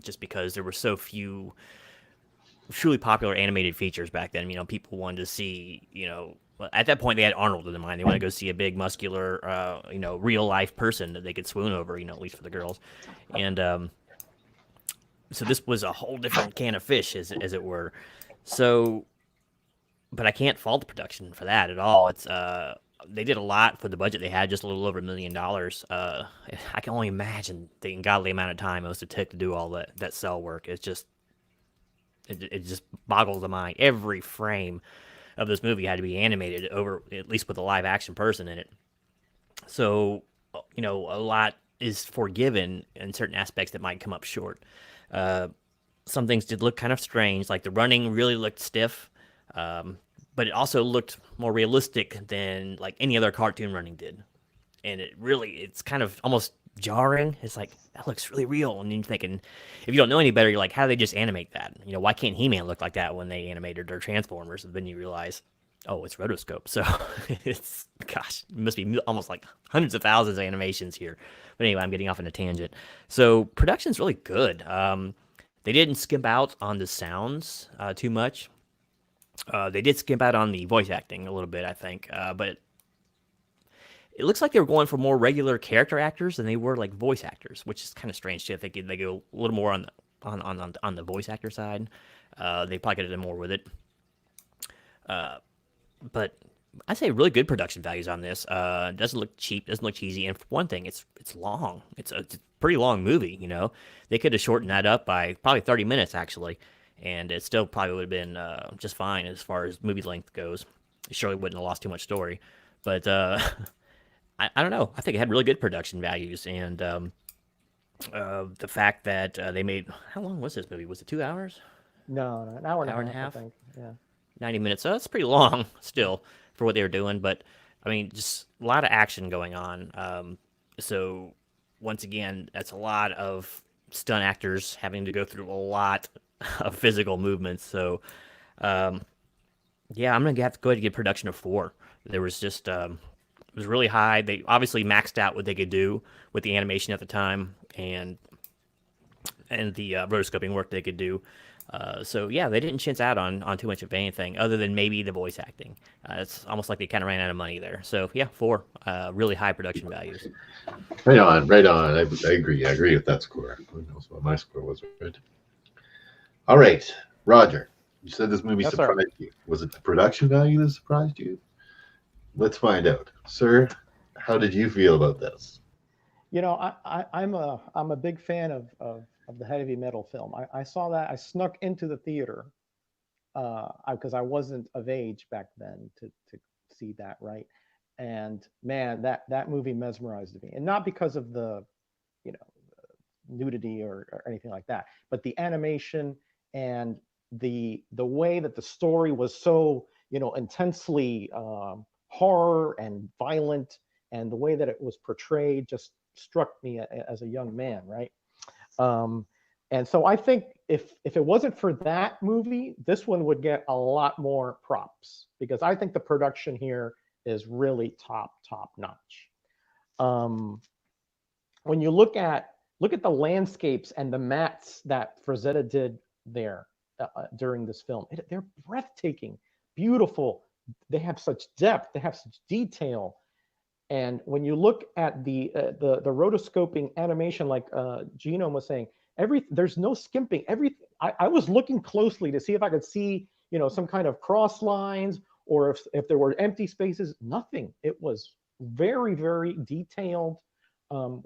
just because there were so few truly popular animated features back then. People wanted to see, at that point they had Arnold in their mind. They want to go see a big, muscular, real life person that they could swoon over, at least for the girls, and so this was a whole different can of fish, as it were. So, but I can't fault the production for that at all. It's they did a lot for the budget they had, just a little over $1 million. I can only imagine the ungodly amount of time it must have took to do all that cell work. It's just it just boggles the mind. Every frame of this movie had to be animated over, at least with a live action person in it. So, a lot is forgiven in certain aspects that might come up short. Some things did look kind of strange, like the running really looked stiff, but it also looked more realistic than like any other cartoon running did. And it's kind of almost jarring. It's like, that looks really real. And you're thinking, if you don't know any better, you're like, how do they just animate that? Why can't He-Man look like that when they animated their Transformers? And then you realize, oh, it's rotoscope. So it must be almost like hundreds of thousands of animations here. But anyway, I'm getting off on a tangent. So production's really good. They didn't skimp out on the sounds too much. They did skimp out on the voice acting a little bit, I think. But it looks like they were going for more regular character actors than they were like voice actors, which is kind of strange too. I think they go a little more on the voice actor side. They probably could have done more with it. But I'd say really good production values on this. It doesn't look cheap, doesn't look cheesy, and for one thing, it's long. It's a pretty long movie. They could have shortened that up by probably 30 minutes actually, and it still probably would have been just fine as far as movie length goes. It surely wouldn't have lost too much story, but I don't know. I think it had really good production values, and the fact that they made, how long was this movie? Was it 2 hours? No, an hour and a half. I think. Yeah. 90 minutes. So that's pretty long still for what they were doing. But, I mean, just a lot of action going on. So, once again, that's a lot of stunt actors having to go through a lot of physical movements. So, yeah, I'm going to have to go ahead and give production a 4. There was just, it was really high. They obviously maxed out what they could do with the animation at the time and the rotoscoping work they could do. So yeah, they didn't chintz out on too much of anything other than maybe the voice acting. It's almost like they kind of ran out of money there. So yeah, 4 really high production values. Right on, right on. I agree. I agree with that score. Who knows what my score was? Right. All right, Roger. You said this movie surprised you. Was it the production value that surprised you? Let's find out, sir. How did you feel about this? I'm a big fan of the heavy metal film. I saw that. I snuck into the theater because I wasn't of age back then to see that, right? And man, that movie mesmerized me, and not because of the, nudity or anything like that, but the animation and the way that the story was so, you know, intensely horror and violent, and the way that it was portrayed just struck me as a young man, right? Um, and so I think if it wasn't for that movie, this one would get a lot more props, because I think the production here is really top notch. Um, when you look at the landscapes and the mats that Frazetta did there during this film, they're breathtaking, beautiful. They have such depth, they have such detail. And when you look at the rotoscoping animation, like Gino was saying, there's no skimping. I was looking closely to see if I could see, you know, some kind of cross lines, or if there were empty spaces. Nothing. It was very, very detailed. Um,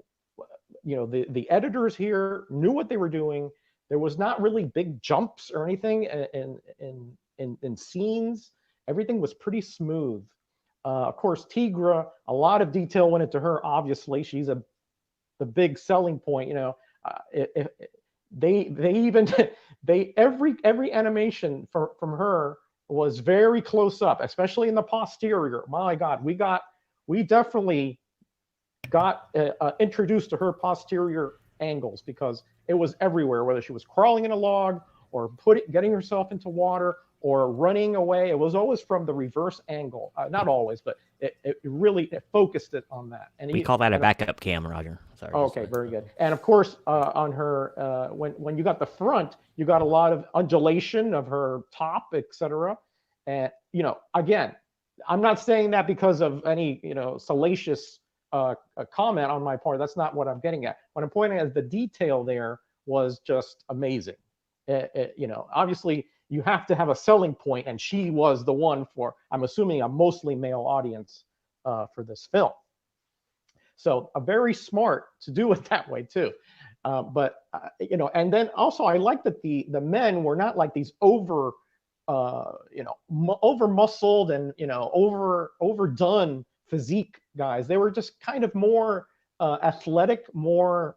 you know, the editors here knew what they were doing. There was not really big jumps or anything in scenes. Everything was pretty smooth. Of course, Tigra, a lot of detail went into her. Obviously, she's the big selling point. You know, they even every animation from her was very close up, especially in the posterior. My God, we definitely got introduced to her posterior angles, because it was everywhere, whether she was crawling in a log or getting herself into water or running away. It was always from the reverse angle. Not always, but it really focused it on that. And we call that a backup cam, Roger. Sorry. Okay, very good. And of course, on her, when you got the front, you got a lot of undulation of her top, etc. And, you know, again, I'm not saying that because of any, you know, salacious a comment on my part. That's not what I'm getting at. What I'm pointing at is the detail there was just amazing. You know, obviously you have to have a selling point, and she was the one for, I'm assuming, a mostly male audience for this film. So very smart to do it that way too. But you know, and then also I like that the men were not like these over muscled and, you know, overdone physique guys. They were just kind of more athletic, more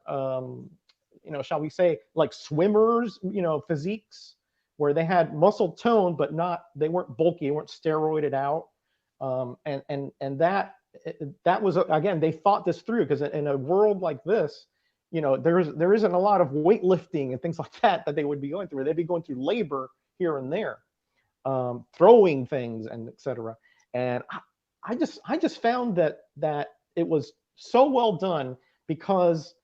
you know, shall we say, like swimmers, you know, physiques, where they had muscle tone, but they weren't bulky, they weren't steroided out. And that was, again, they thought this through, because in a world like this, you know, there isn't a lot of weightlifting and things like that they would be going through. They'd be going through labor here and there, throwing things and etc. And I just found that it was so well done, because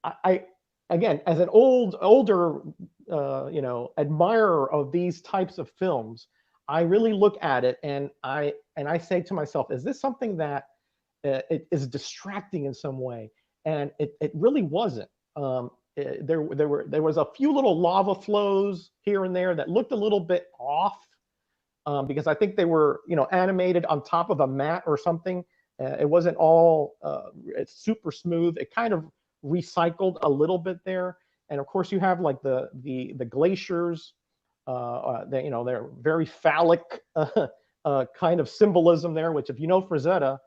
I again, as an older you know, admirer of these types of films, I really look at it and I say to myself, is this something that it is distracting in some way? And it really wasn't. There was a few little lava flows here and there that looked a little bit off, because I think they were, you know, animated on top of a mat or something. It wasn't all it's super smooth. It kind of recycled a little bit there. And of course, you have like the glaciers. You know, they're very phallic kind of symbolism there. Which, if you know Frazetta,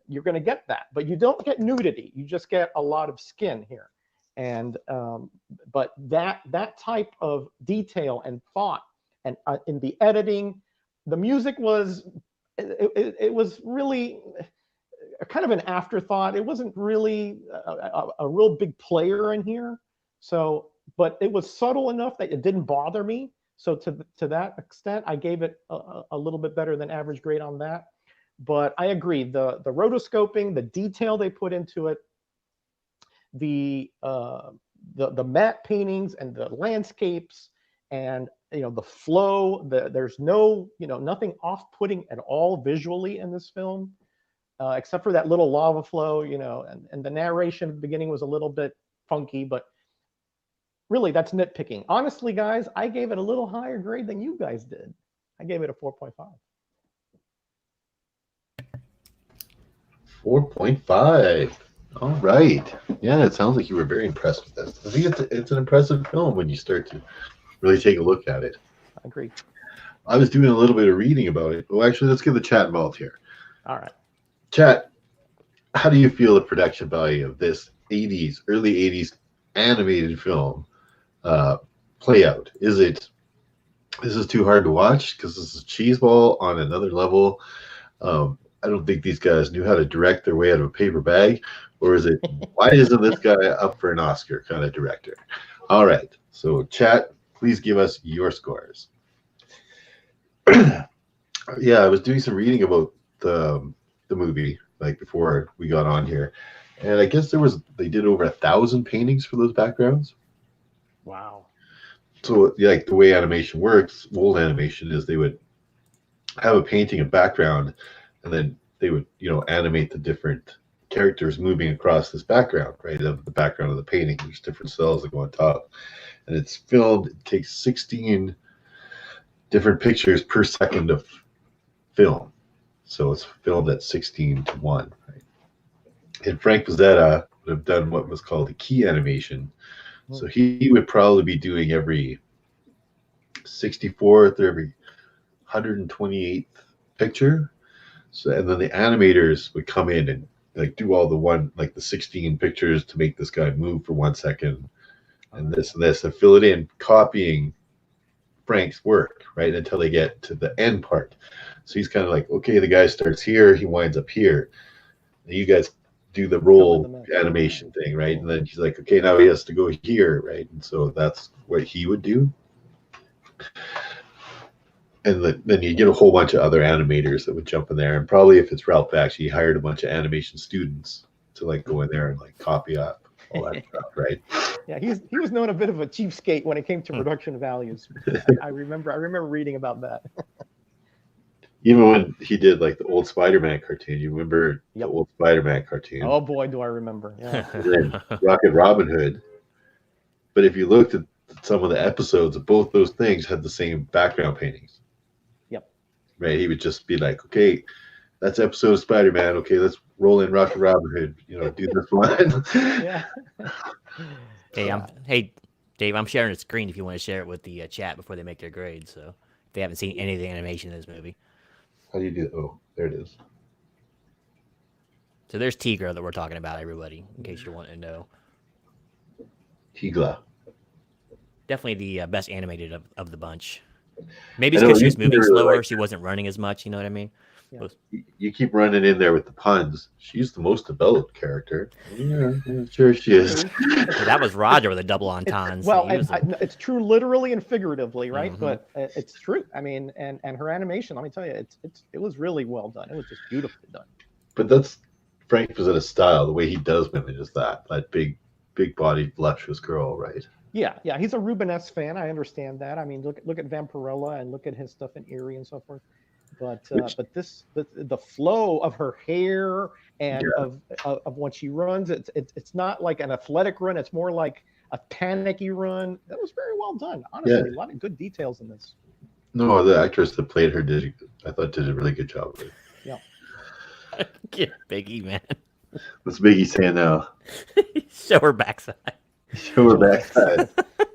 you're going to get that. But you don't get nudity. You just get a lot of skin here. And but that type of detail and thought, and in the editing, the music was it was really kind of an afterthought. It wasn't really a real big player in here. So, but it was subtle enough that it didn't bother me. So to that extent, I gave it a little bit better than average grade on that. But I agree, the rotoscoping, the detail they put into it, the matte paintings and the landscapes, and, you know, the flow, there's no, you know, nothing off-putting at all visually in this film, except for that little lava flow, you know, and the narration at the beginning was a little bit funky, but really that's nitpicking. Honestly, guys, I gave it a little higher grade than you guys did. I gave it a 4.5. 4.5. All right. Yeah, it sounds like you were very impressed with this. I think it's an impressive film when you start to really take a look at it. I agree. I was doing a little bit of reading about it. Well, actually, let's get the chat involved here. All right. Chat, how do you feel the production value of this early 80s animated film play out? Is it this is too hard to watch because this is cheeseball on another level? I don't think these guys knew how to direct their way out of a paper bag, or is it why isn't this guy up for an Oscar kind of director? All right, so chat, please give us your scores. Yeah, I was doing some reading about the movie like before we got on here, and I guess they did over 1,000 paintings for those backgrounds. Wow. So like the way animation works, old animation is they would have a painting of background, and then they would animate the different characters moving across this background, right? Of the background of the painting. There's different cells that go on top, and it's filmed. It takes 16 different pictures per second of film. So it's filmed at 16:1, right? And Frank Frazetta would have done what was called a key animation. So he would probably be doing every 64th or every 128th picture. So, and then the animators would come in and like do all the 16 pictures to make this guy move for 1 second, and this, and fill it in, copying Frank's work, right, until they get to the end part. So he's kind of like, okay, the guy starts here, he winds up here. And you guys do the roll animation thing, right? And then he's like, okay, now he has to go here, right? And so that's what he would do. And then you get a whole bunch of other animators that would jump in there. And probably if it's Ralph Bakshi, he hired a bunch of animation students to like go in there and like copy up all that stuff, right? Yeah, he was known a bit of a cheapskate when it came to production values. I remember reading about that. Even when he did like the old Spider-Man cartoon, you remember the old Spider-Man cartoon? Oh boy, do I remember! Yeah. And then Rocket Robin Hood. But if you looked at some of the episodes of both those things, had the same background paintings. Yep. Right. He would just be like, okay, that's episode of Spider-Man. Okay, let's roll in Rocket Robin Hood. Do this one. Yeah. Hey, Dave, I'm sharing a screen if you want to share it with the chat before they make their grade. So if they haven't seen any of the animation in this movie. How do you do? Oh, there it is. So there's Tigra that we're talking about, everybody, in case you want to know. Tigla. Definitely the best animated of the bunch. Maybe it's because she was moving slower. She wasn't running as much. You know what I mean? Yeah. You keep running in there with the puns. She's the most developed character. Yeah, sure she is. That was Roger with a double entendre. Well, it's true literally and figuratively, right? Mm-hmm. But it's true. I mean, and her animation, let me tell you, it was really well done. It was just beautifully done. But that's Frank Frazetta style. The way he does women is that big-bodied, voluptuous girl, right? Yeah. He's a Rubenesque fan. I understand that. I mean, look at Vampirella and look at his stuff in Eerie and so forth. But the flow of her hair and of when she runs, it's not like an athletic run. It's more like a panicky run. That was very well done. Honestly, a lot of good details in this. No, the actress that played her did a really good job of it. Yeah. Get Biggie, man. What's Biggie saying now? Show her backside. Show her backside.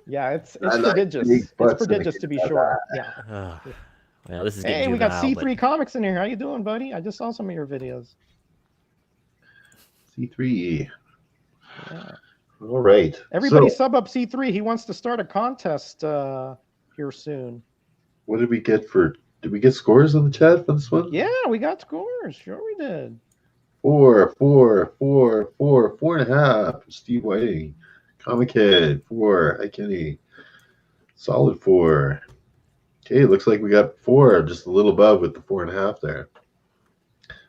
Yeah, it's prodigious. It's prodigious to be sure. Yeah. Well, this is hey, we got C3 Comics in here. How you doing, buddy? I just saw some of your videos. C3E. Yeah. All right. Everybody sub up C3. He wants to start a contest here soon. What did we get did we get scores on the chat for this one? Yeah, we got scores. Sure we did. 4, 4.5. Steve Whiting. Comic Head, 4. Hi, Kenny. Solid 4. Okay, looks like we got 4, just a little above with the 4.5 there.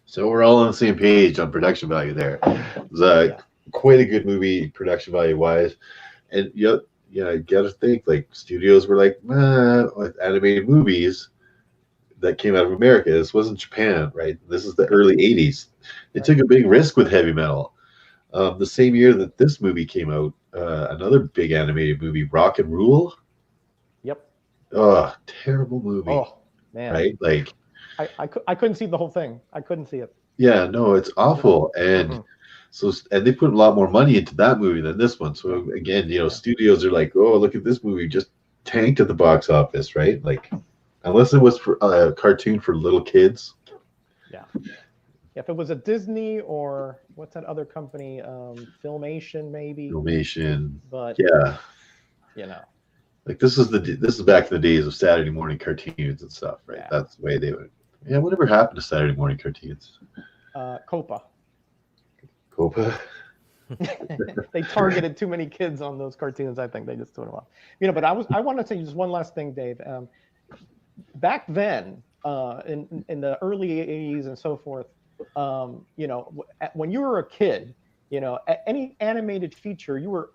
So we're all on the same page on production value there. It was quite a good movie, production value wise. And you got to think like studios were like, with animated movies that came out of America. This wasn't Japan, right? This is the early 80s. They took a big risk with heavy metal. The same year that this movie came out, another big animated movie, Rock and Rule. Yep. Oh, terrible movie. Oh, man. Right? Like, I couldn't see the whole thing. I couldn't see it. Yeah, no, it's awful. And and they put a lot more money into that movie than this one. So again, studios are like, oh, look at this movie, just tanked at the box office, right? Like, unless it was for a cartoon for little kids. Yeah. If it was a Disney or what's that other company? Filmation, maybe. Filmation. But Like this is back in the days of Saturday morning cartoons and stuff, right? Yeah. That's the way they would. Yeah, whatever happened to Saturday morning cartoons? Copa. Copa. They targeted too many kids on those cartoons. I think they just threw them off. But I want to say just one last thing, Dave. Back then, in the early '80s and so forth, when you were a kid, any animated feature, you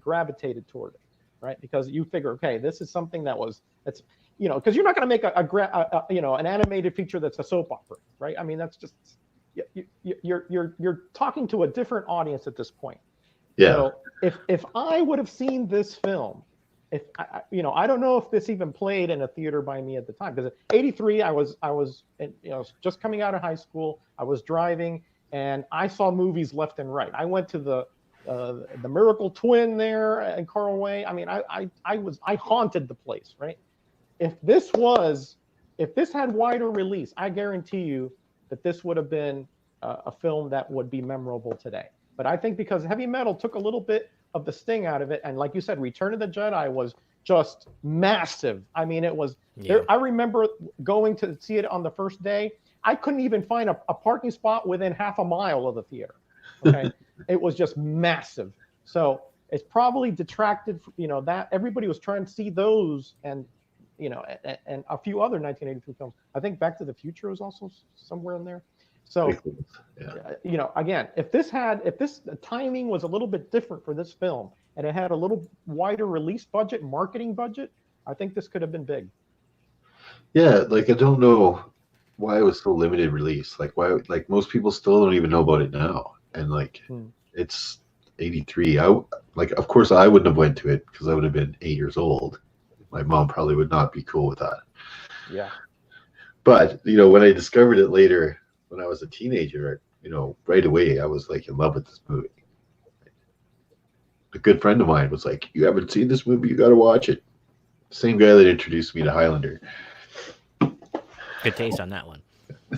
gravitated toward it, right? Because you figure, okay, this is something because you're not going to make an animated feature that's a soap opera, right? I mean, that's just you're talking to a different audience at this point. Yeah. So if I would have seen this film, I don't know if this even played in a theater by me at the time, because '83 I was just coming out of high school. I was driving and I saw movies left and right. I went to the Miracle Twin there in Carlway. I mean, I haunted the place, right? If this had wider release, I guarantee you that this would have been a film that would be memorable today. But I think because heavy metal took a little bit of the sting out of it, and like you said, Return of the Jedi was just massive. I mean, it was. Yeah. I remember going to see it on the first day. I couldn't even find a parking spot within half a mile of the theater. Okay, it was just massive. So it's probably detracted. That everybody was trying to see those, and and a few other 1983 films. I think Back to the Future was also somewhere in there. So, yeah. Again, if the timing was a little bit different for this film, and it had a little wider release budget, marketing budget, I think this could have been big. Yeah, like I don't know why it was so limited release. Like why, like most people still don't even know about it now, and like it's '83. Of course I wouldn't have went to it because I would have been 8 years old. My mom probably would not be cool with that. Yeah. But when I discovered it later, when I was a teenager, right away I was like in love with this movie. A good friend of mine was like, "You haven't seen this movie? You got to watch it." Same guy that introduced me to Highlander. Good taste on that one.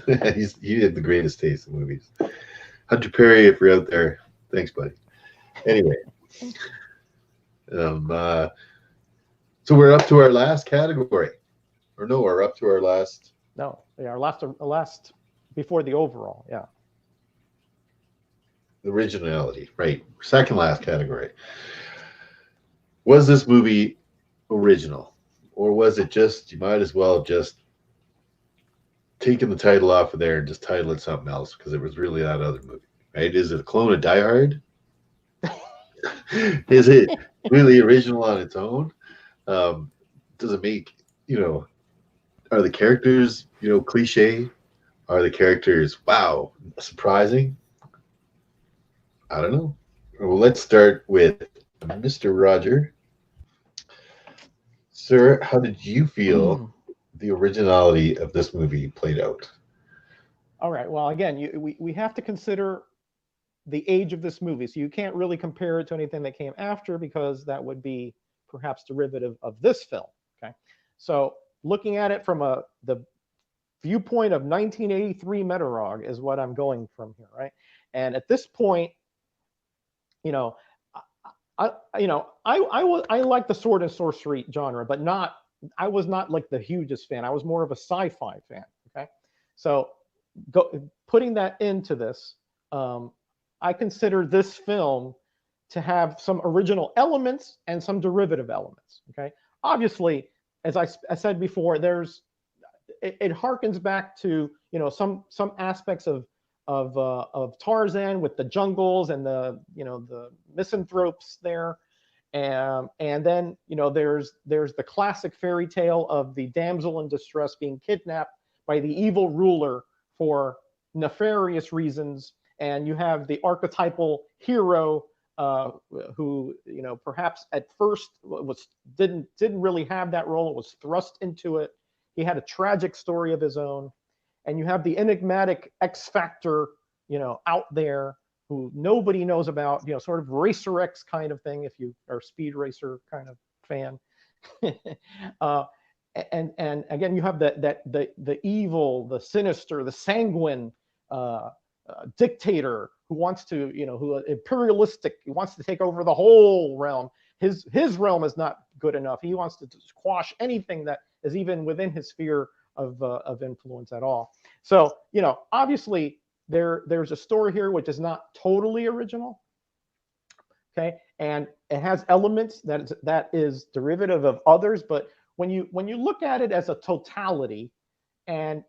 He had the greatest taste in movies. Hunter Perry, if you're out there, thanks, buddy. Anyway, so we're up to our last category, or no, we're up to our last. No, yeah, our last before the overall, yeah. Originality, right? Second last category. Was this movie original, or was it just, you might as well just taken the title off of there and just title it something else because it was really that other movie, right? Is it a clone of Die Hard? Is it really original on its own? Does it make, are the characters, cliche? Are the characters, wow, surprising? I don't know. Well, let's start with Mr. Roger. Sir, how did you feel the originality of this movie played out? All right. Well, again, we have to consider the age of this movie. So you can't really compare it to anything that came after, because that would be perhaps derivative of this film. Okay. So looking at it from the viewpoint of 1983 Metarog is what I'm going from here, right? And at this point, I like the sword and sorcery genre, but I was not like the hugest fan. I was more of a sci-fi fan. Okay, so putting that into this, I consider this film to have some original elements and some derivative elements. Okay, obviously, as I said before, it harkens back to some aspects of Tarzan with the jungles and the misanthropes there, and then there's the classic fairy tale of the damsel in distress being kidnapped by the evil ruler for nefarious reasons, and you have the archetypal hero who perhaps at first didn't really have that role. It was thrust into it. He had a tragic story of his own. And you have the enigmatic X Factor, out there who nobody knows about, sort of Racer X kind of thing, if you are a Speed Racer kind of fan. And again, you have the evil, the sinister, the sanguine dictator who wants to, who imperialistic, he wants to take over the whole realm. his realm is not good enough. He wants to squash anything that is even within his sphere of influence at all. So, you know, obviously there's a story here which is not totally original. Okay, and it has elements that is derivative of others, but when you look at it as a totality, and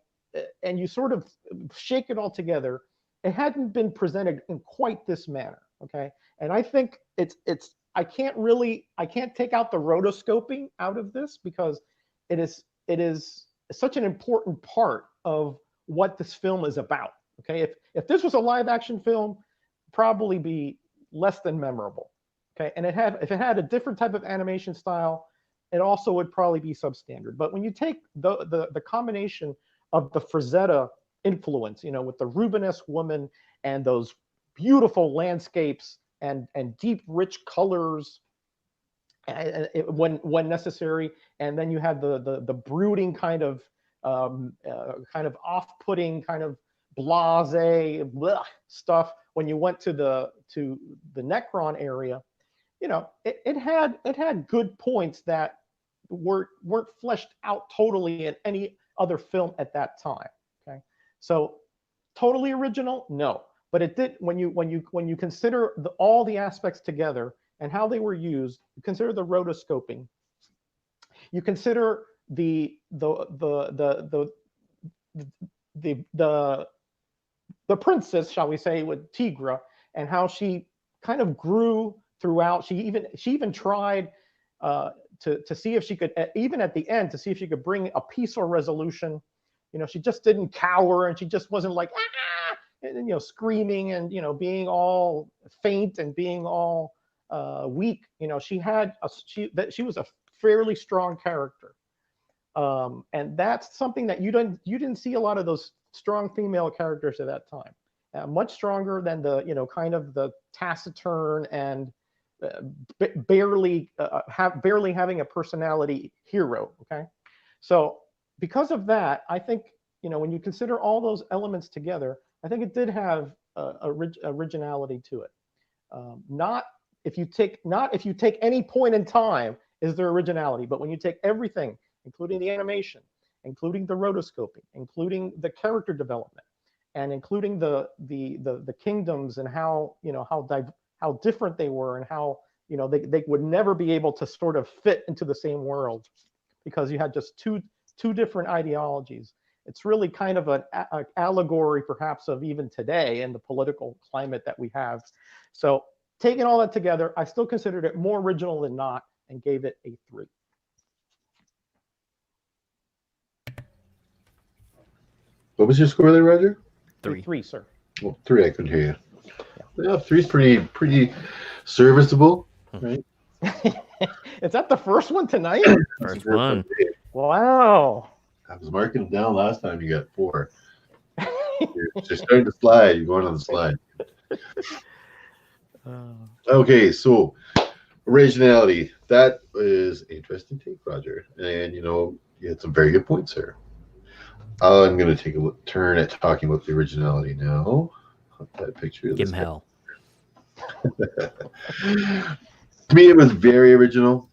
you sort of shake it all together, it hadn't been presented in quite this manner. Okay, and I think it's I can't take out the rotoscoping out of this, because it is such an important part of what this film is about. Okay, if this was a live action film, probably be less than memorable. Okay, and if it had a different type of animation style, it also would probably be substandard. But when you take the combination of the Frazetta influence, you know, with the Rubenesque woman and those beautiful landscapes and deep, rich colors, and when necessary, and then you had the brooding kind of off-putting, kind of blasé stuff when you went to the Necron area. You know, it had good points that weren't fleshed out totally in any other film at that time. Okay, so totally original, no, but it did, when you consider all the aspects together and how they were used. You consider the rotoscoping. You consider the princess, shall we say, with Tigra, and how she kind of grew throughout. She even tried to see if she could, even at the end, to see if she could bring a peaceful resolution. You know, she just didn't cower, and she just wasn't like and, you know, screaming and, you know, being all faint and being all weak. You know, she was a fairly strong character, and that's something that you didn't see a lot of those strong female characters at that time. Much stronger than the, you know, kind of the taciturn and barely having a personality hero. Okay, so because of that, I think, you know, when you consider all those elements together, I think it did have originality to it. Not if you take any point in time is there originality, but when you take everything, including the animation, including the rotoscoping, including the character development, and including the kingdoms, and how, you know, how different they were, and how, you know, they would never be able to sort of fit into the same world, because you had just two different ideologies. It's really kind of an allegory, perhaps, of even today and the political climate that we have. So taking all that together, I still considered it more original than not, and gave it a 3. What was your score there, Roger? 3, sir. Well, 3, I couldn't hear you. Yeah, 3's pretty serviceable, right? Is that the first one tonight? First one. Wow. I was marking them down last time. You got 4. You're starting to slide. You're going on the slide. Okay, so originality. That is interesting take, Roger. And, you know, you had some very good points there. I'm going to take a turn at talking about the originality now. That picture. Give him hell. To me, it was very original.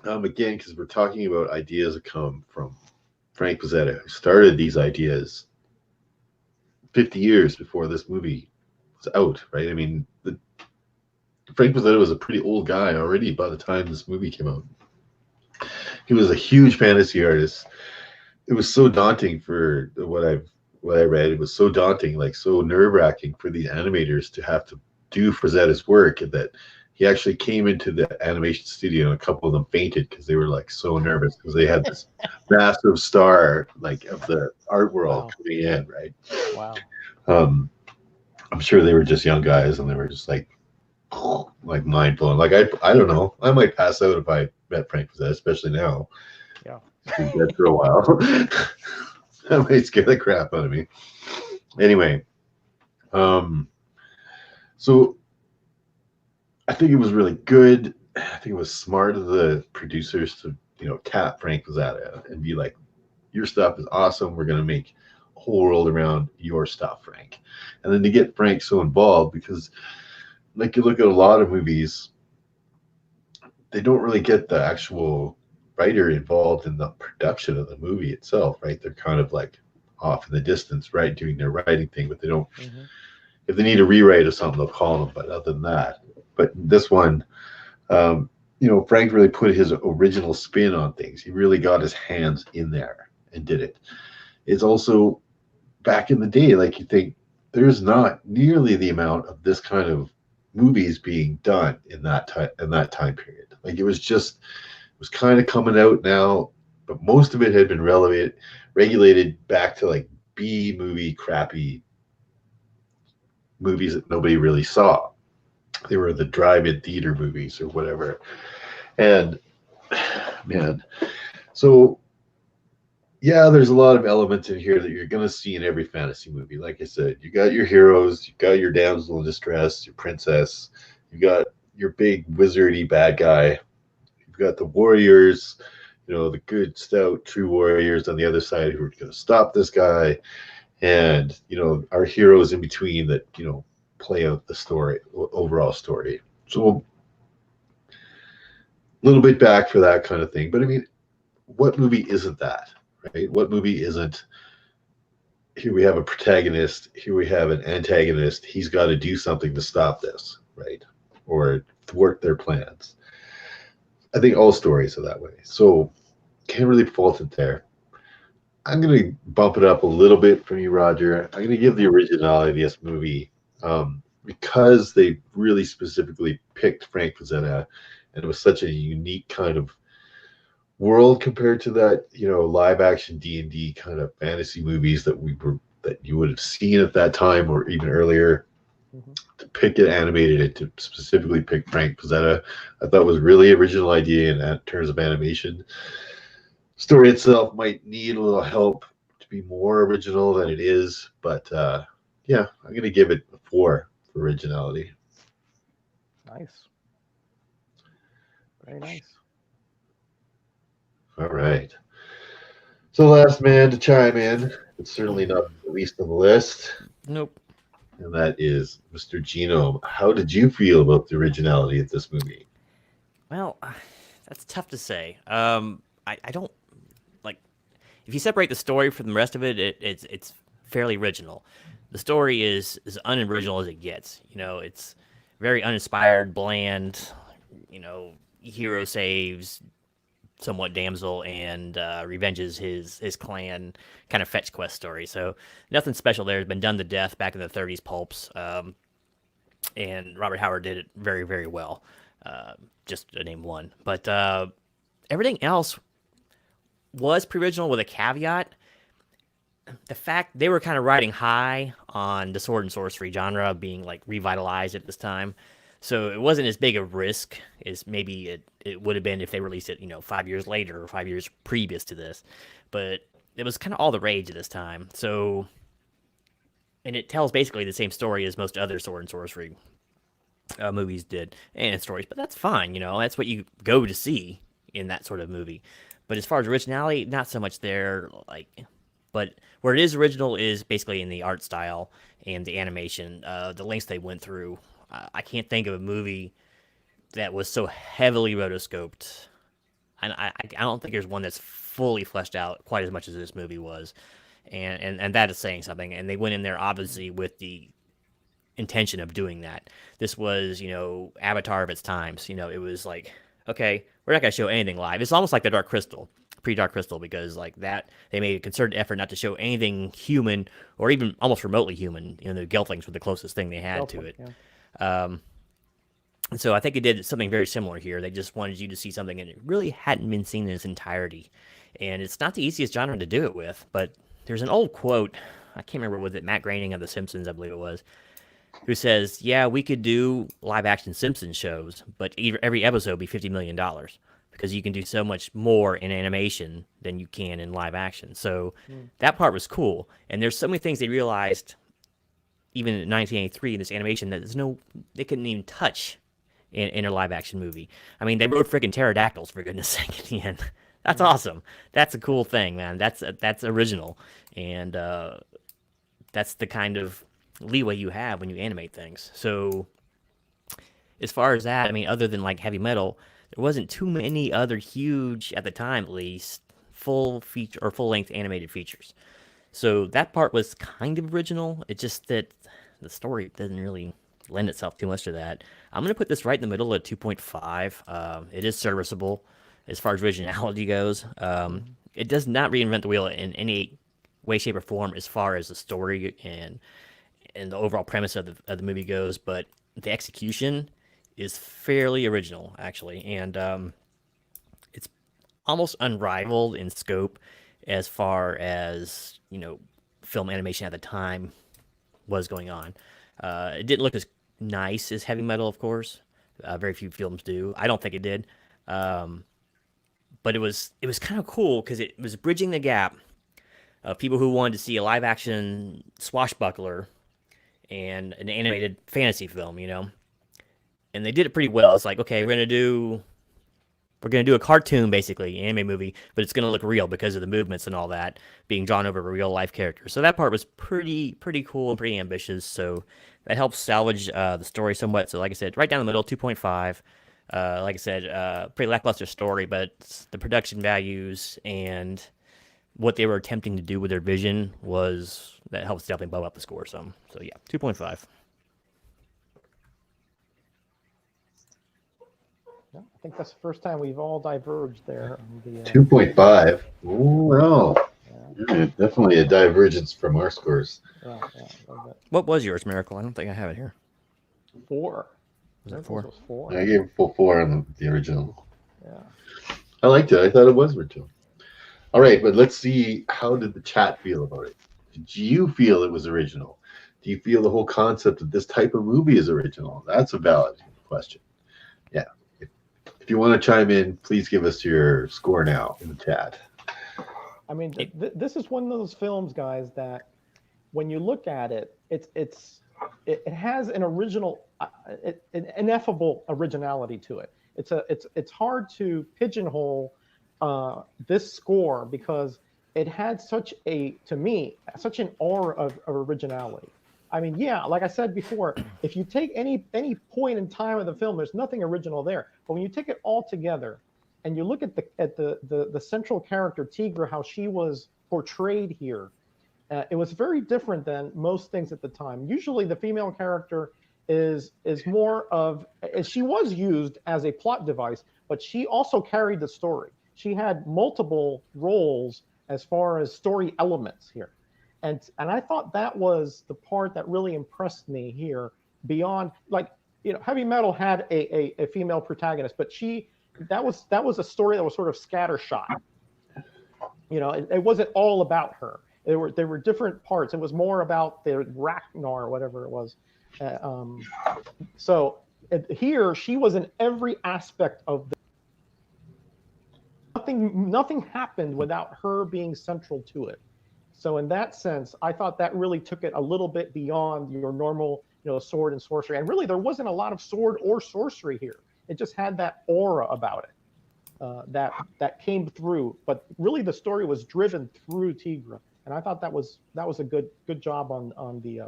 Again, because we're talking about ideas that come from Frank Frazetta, who started these ideas 50 years before this movie was out, right? I mean, Frank Frazetta was a pretty old guy already by the time this movie came out. He was a huge fantasy artist. It was so daunting for what I read. It was so daunting, like so nerve-wracking for the animators to have to do Frazetta's work, and that he actually came into the animation studio and a couple of them fainted because they were like so nervous, because they had this massive star like of the art world coming in, right? Wow. I'm sure they were just young guys, and they were just like mind blown. Like I don't know, I might pass out if I met Frank Frazetta, especially now. Yeah. He's dead for a while. That might scare the crap out of me. Anyway, so I think it was really good. I think it was smart of the producers to, you know, tap Frank Frazetta and be like, your stuff is awesome. We're going to make a whole world around your stuff, Frank. And then to get Frank so involved, because like you look at a lot of movies, they don't really get the actual writer involved in the production of the movie itself, right? They're kind of like off in the distance, right, doing their writing thing, but they don't. Mm-hmm. If they need a rewrite of something, they'll call them. But other than that, but this one, Frank really put his original spin on things. He really got his hands in there and did it. It's also back in the day, like you think there's not nearly the amount of this kind of movies being done in that time period. Like it was kind of coming out now, but most of it had been regulated back to like B movie crappy movies that nobody really saw. They were the drive-in theater movies or whatever. And man, so yeah, there's a lot of elements in here that you're going to see in every fantasy movie. Like I said, you got your heroes, you got your damsel in distress, your princess, you got your big wizardy bad guy, you've got the warriors, the good, stout, true warriors on the other side who are going to stop this guy, and our heroes in between that play out the story, overall story. So a little bit back for that kind of thing. But I mean, what movie isn't that? Right? What movie isn't? Here we have a protagonist. Here we have an antagonist. He's got to do something to stop this, right? Or thwart their plans. I think all stories are that way. So can't really fault it there. I'm going to bump it up a little bit from you, Roger. I'm going to give the originality of this movie because they really specifically picked Frank Frazetta, and it was such a unique kind of world compared to that live action D&D kind of fantasy movies that you would have seen at that time or even earlier. Mm-hmm. To pick it animated and to specifically pick Frank Frazetta, I thought was really original idea in terms of animation. Story itself might need a little help to be more original than it is, but yeah, I'm going to give it a 4 for originality. Nice. Very nice. All right. So last man to chime in, it's certainly not the least on the list. Nope. And that is Mr. Genome. How did you feel about the originality of this movie? Well, that's tough to say. I don't like if you separate the story from the rest of it. It's fairly original. The story is as unoriginal as it gets. It's very uninspired, bland. Hero saves somewhat damsel and revenges his clan kind of fetch quest story. So nothing special there. Has been done to death back in the 30s pulps. And Robert Howard did it very, very well. Just to name one. But everything else was pre-original with a caveat. The fact they were kind of riding high on the sword and sorcery genre being like revitalized at this time. So it wasn't as big a risk as maybe it would have been if they released it, 5 years later or 5 years previous to this. But it was kind of all the rage at this time. So, and it tells basically the same story as most other sword and sorcery movies did and stories. But that's fine, that's what you go to see in that sort of movie. But as far as originality, not so much there. But where it is original is basically in the art style and the animation, the lengths they went through. I can't think of a movie that was so heavily rotoscoped, and I don't think there's one that's fully fleshed out quite as much as this movie was, and that is saying something. And they went in there obviously with the intention of doing that. This was Avatar of its times. It was like, okay, we're not gonna show anything live. It's almost like the Dark Crystal. Pre-Dark Crystal, because like that they made a concerted effort not to show anything human or even almost remotely human. The Gelflings were the closest thing they had to it. Yeah. So I think it did something very similar here. They just wanted you to see something, and it really hadn't been seen in its entirety. And it's not the easiest genre to do it with, but there's an old quote, I can't remember, was it Matt Groening of The Simpsons, I believe it was, who says, yeah, we could do live-action Simpsons shows, but every episode would be $50 million, because you can do so much more in animation than you can in live action. So that part was cool. And there's so many things they realized even in 1983 in this animation that they couldn't even touch in a live action movie. I mean, they rode freaking pterodactyls, for goodness sake, at the end. That's awesome. That's a cool thing, man. That's original. And that's the kind of leeway you have when you animate things. So as far as that, I mean, other than like heavy metal, there wasn't too many other huge, at the time at least, full feature or full length animated features. So that part was kind of original. It's just that the story doesn't really lend itself too much to that. I'm gonna put this right in the middle at 2.5. It is serviceable as far as originality goes. It does not reinvent the wheel in any way, shape, or form as far as the story and the overall premise of the movie goes, but the execution is fairly original actually, and it's almost unrivaled in scope as far as film animation at the time was going on. It didn't look as nice as Heavy Metal, of course. Very few films do. I don't think it did, but it was kind of cool because it was bridging the gap of people who wanted to see a live action swashbuckler and an animated fantasy film, and they did it pretty well. It's like, okay, we're gonna do a cartoon, basically, anime movie, but it's gonna look real because of the movements and all that being drawn over a real life character. So that part was pretty cool and pretty ambitious. So that helps salvage the story somewhat. So like I said, right down the middle, 2.5. Like I said, pretty lackluster story, but the production values and what they were attempting to do with their vision that helps definitely bump up the score some. So yeah, 2.5. Yeah, I think that's the first time we've all diverged there. On the, 2.5. Well, yeah, definitely a divergence from our scores. yeah, a little bit. What was yours, Miracle? I don't think I have it here. 4. Was it Miracles 4? was 4. I gave full 4 on the original. Yeah. I liked it. I thought it was original. All right, but let's see. How did the chat feel about it? Did you feel it was original? Do you feel the whole concept of this type of movie is original? That's a valid question. Yeah. If you want to chime in, please give us your score now in the chat. I mean, this is one of those films, guys, that when you look at it, it has an original, an ineffable originality to it. It's hard to pigeonhole this score because it had to me, such an aura of originality. I mean, yeah, like I said before, if you take any point in time of the film, there's nothing original there. But when you take it all together and you look at the central character, Tigra, how she was portrayed here, it was very different than most things at the time. Usually the female character is more of, she was used as a plot device, but she also carried the story. She had multiple roles as far as story elements here. And I thought that was the part that really impressed me here, beyond, like, Heavy Metal had a female protagonist, but that was a story that was sort of scattershot. It wasn't all about her. There were different parts. It was more about the Ragnar, or whatever it was. So here she was in every aspect of nothing happened without her being central to it. So in that sense, I thought that really took it a little bit beyond your normal, sword and sorcery. And really, there wasn't a lot of sword or sorcery here. It just had that aura about it that came through. But really, the story was driven through Tigra, and I thought that was a good job on the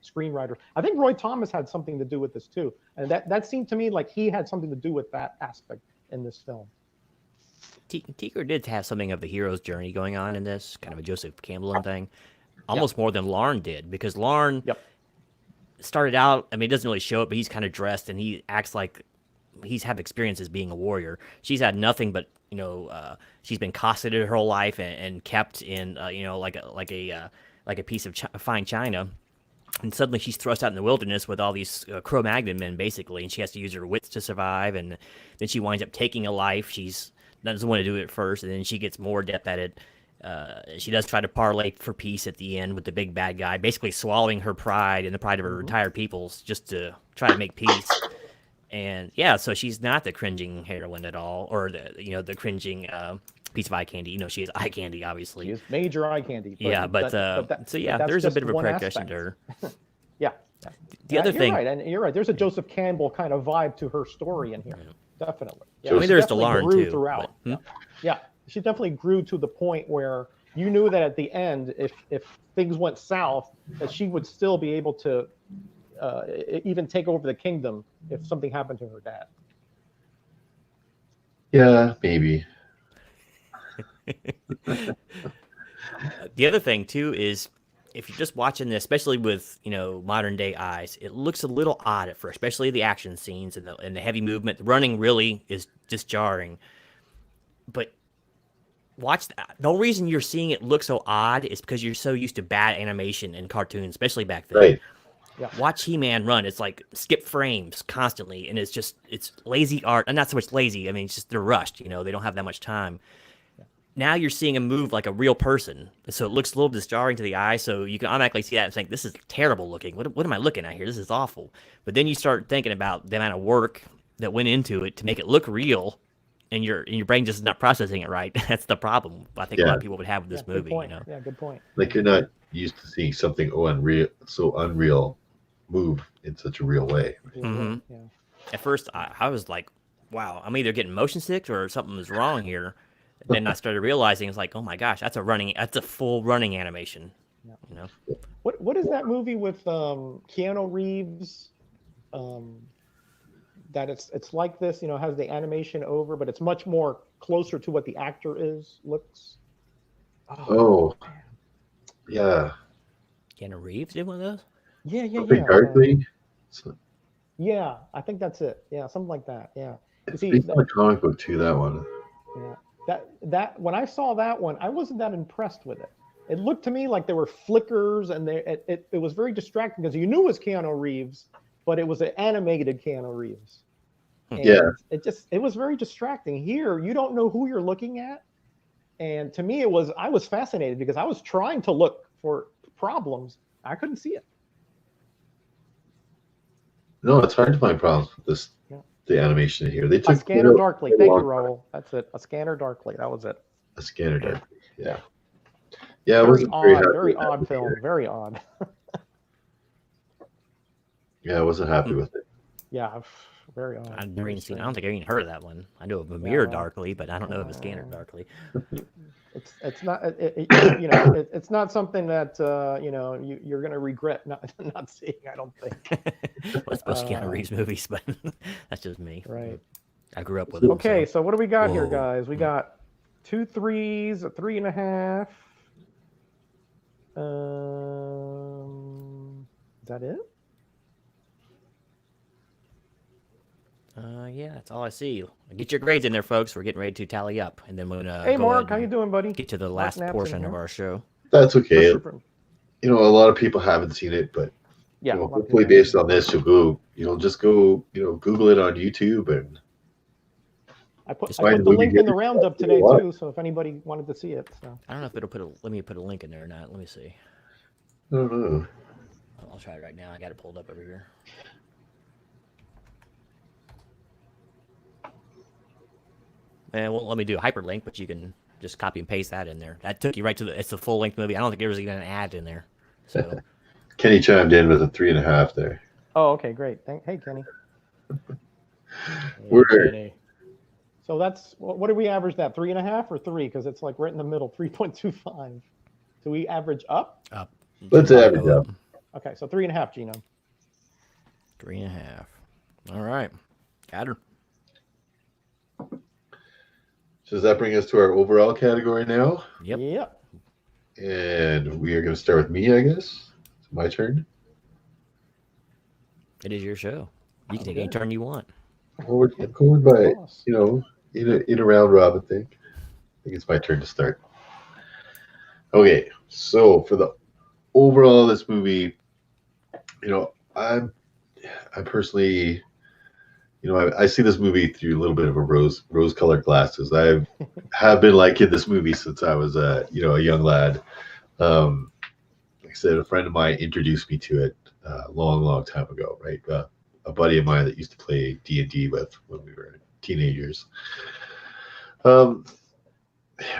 screenwriter. I think Roy Thomas had something to do with this too, and that seemed to me like he had something to do with that aspect in this film. Tigra did have something of the hero's journey going on in this, kind of a Joseph Campbell thing, almost more than Larn did, because Larn started out, I mean, it doesn't really show it, but he's kind of dressed and he acts like he's had experience as being a warrior. She's had nothing but, she's been cosseted her whole life and kept in, like a piece of fine china. And suddenly she's thrust out in the wilderness with all these Cro-Magnon men, basically, and she has to use her wits to survive. And then she winds up taking a life. She's doesn't want to do it at first, and then she gets more adept at it. She does try to parlay for peace at the end with the big bad guy, basically swallowing her pride and the pride of her retired peoples just to try to make peace. And yeah, so she's not the cringing heroine at all, or the cringing piece of eye candy. She has eye candy, obviously. She has major eye candy. There's a bit of a progression to her. Yeah. The other thing, you're right, and you're right. There's a Joseph Campbell kind of vibe to her story in here. Definitely. Yeah, I mean, there's the Larn too. Throughout. But, yeah, she definitely grew to the point where you knew that at the end, if things went south, that she would still be able to even take over the kingdom if something happened to her dad. Yeah, maybe. The other thing too is if you're just watching this, especially with modern day eyes, it looks a little odd at first, especially the action scenes and the heavy movement. The running really is just jarring. But watch that. The only reason you're seeing it look so odd is because you're so used to bad animation in cartoons, especially back then. Right. Yeah. Watch He-Man run. It's like skip frames constantly, and it's lazy art, and not so much lazy. I mean, it's just they're rushed. They don't have that much time. Now you're seeing him move like a real person, so it looks a little disjarring to the eye. So you can automatically see that and think, "This is terrible looking. What am I looking at here? This is awful." But then you start thinking about the amount of work that went into it to make it look real, and your brain just is not processing it right. That's the problem I think a lot of people would have with this movie. Good point. Yeah, good point. Like you're not used to seeing something unreal move in such a real way. Mm-hmm. Yeah. At first, I was like, "Wow, I'm either getting motion sick or something is wrong here." Then I started realizing it's like, "Oh my gosh, that's a full running animation." Yeah. What is that movie with Keanu Reeves? That it's like this, has the animation over, but it's much more closer to what the actor looks. Oh. Yeah. Keanu Reeves did one of those? Yeah. Darkly? Yeah, I think that's it. Yeah, something like that. Yeah. It's based on a comic book too, that one. Yeah. That when I saw that one, I wasn't that impressed with it. It looked to me like there were flickers, and it was very distracting because you knew it was Keanu Reeves, but it was an animated Keanu Reeves. And it was very distracting. Here, you don't know who you're looking at. And to me, I was fascinated because I was trying to look for problems. I couldn't see it. No, it's hard to find problems with the animation here. They took A Scanner Darkly. Thank you, Raul. That's it. A Scanner Darkly. That was it. A Scanner Darkly. Yeah. Yeah, it very wasn't odd. Very odd film. Either. Very odd. Yeah, I wasn't happy with it. Yeah, very odd. I've never even seen. I don't think I've even heard of that one. I know of a Mirror Darkly, but I don't know of a Scanner Darkly. It's not it's not something that you're going to regret not seeing. I don't think. Well, it's most Keanu Reeves movies, but that's just me. Right. I grew up with it. Okay, so what do we got here, guys? We got 2 3s, a 3.5. Is that it? Yeah, that's all I see. Get your grades in there, folks. We're getting ready to tally up, and then we're gonna. Hey, Mark, how you doing, buddy? Get to the last portion of our show. That's okay. A lot of people haven't seen it, but hopefully, based on this, you'll just go, Google it on YouTube, and I put the link in the roundup today too. So if anybody wanted to see it, I don't know if it'll let me put a link in there or not. Let me see. I don't know. I'll try it right now. I got it pulled up over here. And it won't let me do a hyperlink, but you can just copy and paste that in there. That took you right to it's the full length movie. I don't think there was even an ad in there. So Kenny chimed in with a 3.5 there. Oh, okay, great. Hey, Kenny. Kenny. So that's what did we average that 3.5 or 3? Because it's like right in the middle, 3.25. Do we average up? Up. Let's average up. Okay, so 3.5, Gino. 3.5. All right, got her. So does that bring us to our overall category now? Yep. And we are going to start with me, I guess. It's my turn. It is your show. You can take any turn you want. Well, we're going by, in a round robin thing. I think it's my turn to start. Okay, so for the overall of this movie, I personally, I see this movie through a little bit of a rose-colored glasses. I have been liking this movie since I was a young lad. Like I said, a friend of mine introduced me to it a long time ago, right? A buddy of mine that used to play D&D with when we were teenagers. But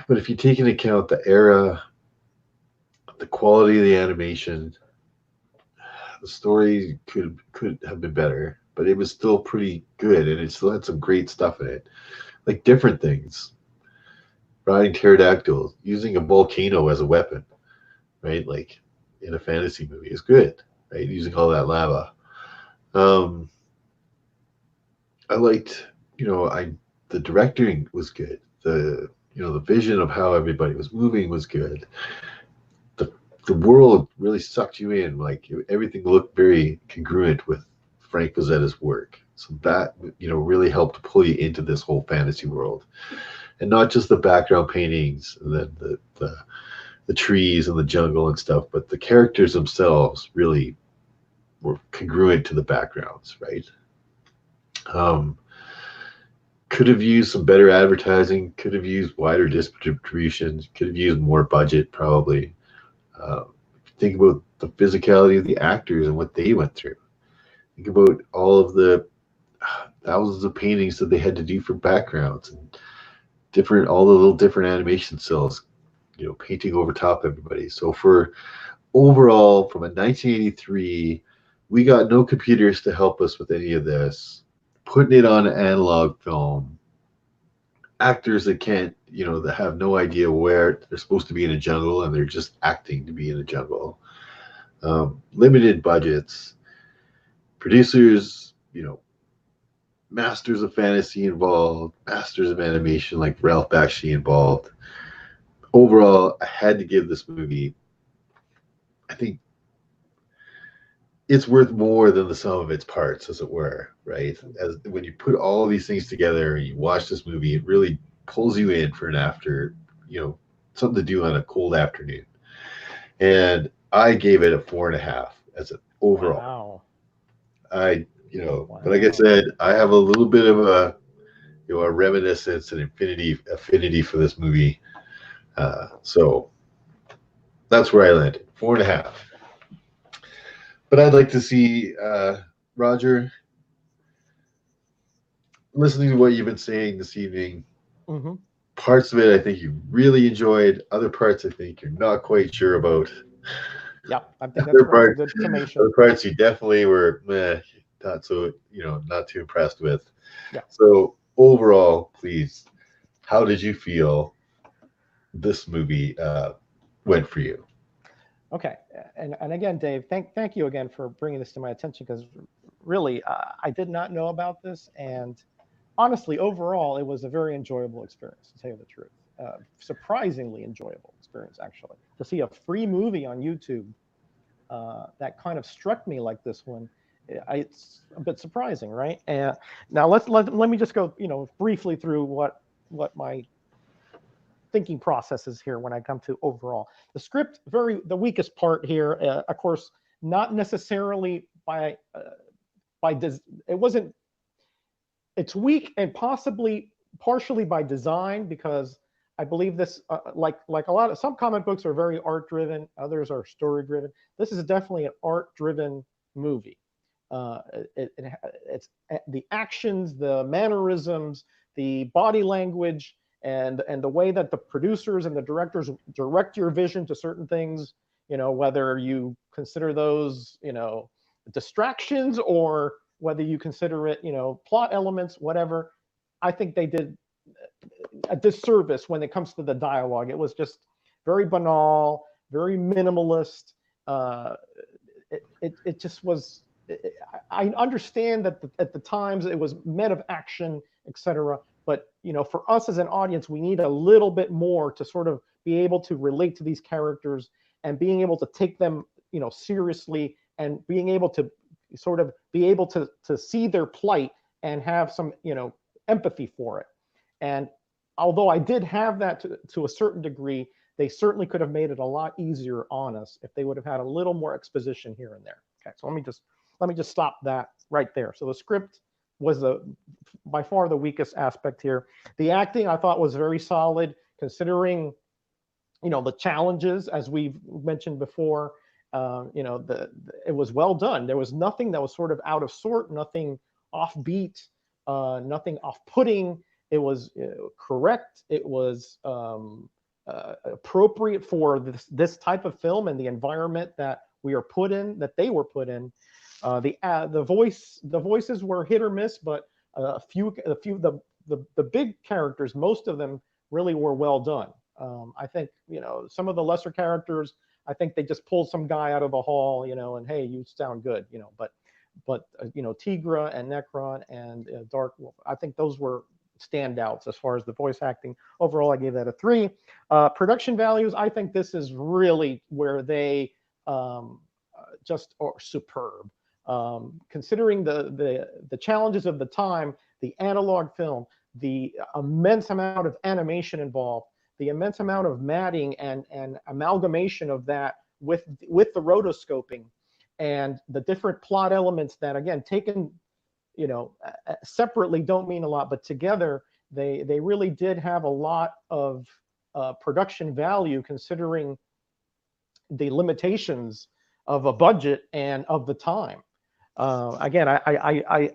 if you take into account the era, the quality of the animation, the story could have been better, but it was still pretty good, and it still had some great stuff in it, like different things. Riding pterodactyls, using a volcano as a weapon, right? Like in a fantasy movie is good, right? Using all that lava. I liked, the directing was good. The vision of how everybody was moving was good. The the world really sucked you in. Like everything looked very congruent with Frank Fazetta's work. So that really helped pull you into this whole fantasy world, and not just the background paintings and then the trees and the jungle and stuff, but the characters themselves really were congruent to the backgrounds, right? Um, could have used some better advertising, could have used wider distributions, could have used more budget, probably. Think about the physicality of the actors and what they went through. Think about all of the thousands of paintings that they had to do for backgrounds and all the little different animation cells, painting over top everybody. So for overall, from a 1983, we got no computers to help us with any of this. Putting it on analog film, actors that can't, that have no idea where they're supposed to be in a jungle and they're just acting to be in a jungle. Limited budgets, producers, masters of fantasy involved, masters of animation like Ralph Bakshi involved. Overall, I had to give this movie, I think, it's worth more than the sum of its parts, as it were, right? As when you put all these things together and you watch this movie, it really pulls you in for something to do on a cold afternoon. And I gave it a 4.5 as an overall. Wow. But like I said, I have a little bit of a reminiscence and affinity for this movie. So that's where I landed, 4.5. But I'd like to see, Roger, listening to what you've been saying this evening, parts of it I think you really enjoyed. Other parts I think you're not quite sure about. Yeah, I think that's a good summation. Other parts you definitely were not so, not too impressed with. Yeah. So overall, please, how did you feel this movie went for you? Okay, and again, Dave, thank you again for bringing this to my attention, because really I did not know about this, and honestly, overall, it was a very enjoyable experience, to tell you the truth. Surprisingly enjoyable experience, actually, to see a free movie on YouTube that kind of struck me like this one. It's a bit surprising, right? And now let me just go, briefly through what my thinking processes here when I come to overall. The script, the weakest part here, of course, not necessarily by it wasn't. It's weak and partially by design, because I believe this, like some comic books are very art driven, others are story driven. This is definitely an art driven movie. It's the actions, the mannerisms, the body language, and the way that the producers and the directors direct your vision to certain things, whether you consider those, distractions, or whether you consider it, plot elements, whatever. I think they did a disservice when it comes to the dialogue. It was just very banal, very minimalist. It just was. I understand that at the times it was men of action, etc. But for us as an audience, we need a little bit more to sort of be able to relate to these characters and being able to take them, seriously, and being able to sort of be able to see their plight and have some, empathy for it. And although I did have that to a certain degree, they certainly could have made it a lot easier on us if they would have had a little more exposition here and there. Okay, so let me just stop that right there. So the script was by far the weakest aspect here. The acting I thought was very solid, considering the challenges, as we've mentioned before. It was well done. There was nothing that was sort of out of sort, nothing offbeat, nothing off-putting. It was correct. It was appropriate for this type of film and the environment that that they were put in. The voices were hit or miss, but the big characters, most of them really were well done. I think some of the lesser characters, I think they just pulled some guy out of the hall, and hey, you sound good, but Tigra and Necron and Dark Wolf, I think those were standouts as far as the voice acting. Overall, I gave that a 3. Production values, I think this is really where they just are superb. Considering the challenges of the time, the analog film, the immense amount of animation involved, the immense amount of matting and amalgamation of that with the rotoscoping, and the different plot elements that, again, taken, separately don't mean a lot, but together they really did have a lot of production value, considering the limitations of a budget and of the time. Again, I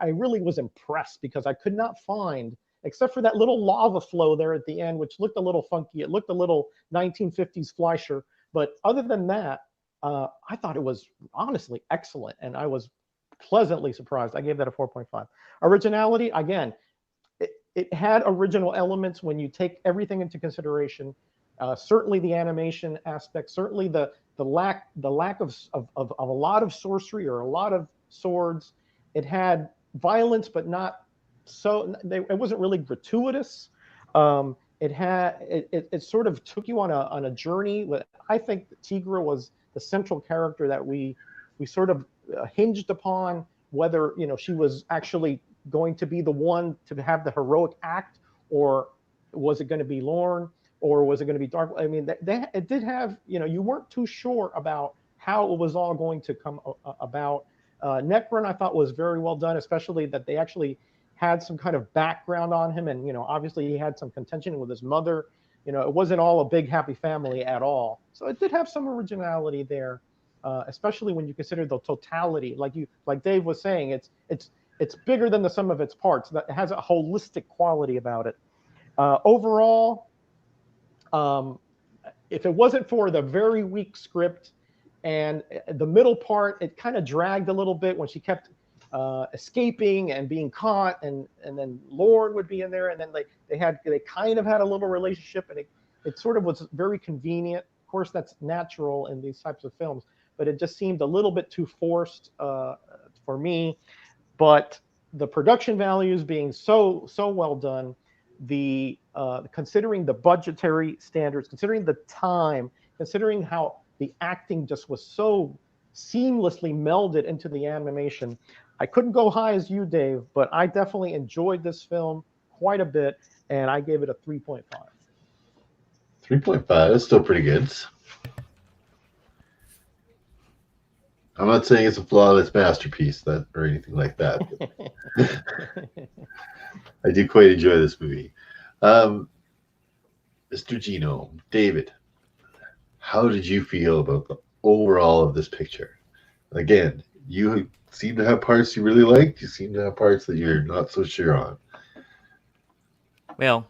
really was impressed, because I could not find, except for that little lava flow there at the end, which looked a little funky. It looked a little 1950s Fleischer. But other than that, I thought it was honestly excellent, and I was pleasantly surprised. I gave that a 4.5. Originality, again, it had original elements when you take everything into consideration. Certainly the animation aspect, certainly the lack of a lot of sorcery or a lot of swords. It had violence, but not so. It wasn't really gratuitous. It sort of took you on a journey. I think Tigra was the central character that we sort of hinged upon, whether she was actually going to be the one to have the heroic act, or was it going to be Lorne, or was it going to be Dark? I mean, it did have, you weren't too sure about how it was all going to come about. Necron, I thought, was very well done, especially that they actually had some kind of background on him, and obviously he had some contention with his mother. It wasn't all a big happy family at all. So it did have some originality there, especially when you consider the totality. Like Dave was saying, it's bigger than the sum of its parts. That has a holistic quality about it. Overall, if it wasn't for the very weak script and the middle part, it kind of dragged a little bit when she kept escaping and being caught, and then Lorne would be in there, and then they kind of had a little relationship, and it sort of was very convenient. Of course, that's natural in these types of films, but it just seemed a little bit too forced for me. But the production values being so well done, considering the budgetary standards, considering the time, considering how the acting just was so seamlessly melded into the animation, I couldn't go high as you, Dave, but I definitely enjoyed this film quite a bit, and I gave it a 3.5. 3.5, that's still pretty good. I'm not saying it's a flawless masterpiece or anything like that. I did quite enjoy this movie. Mr. Gino, David, how did you feel about the overall of this picture? Again, you seem to have parts you really liked. You seem to have parts that you're not so sure on. Well,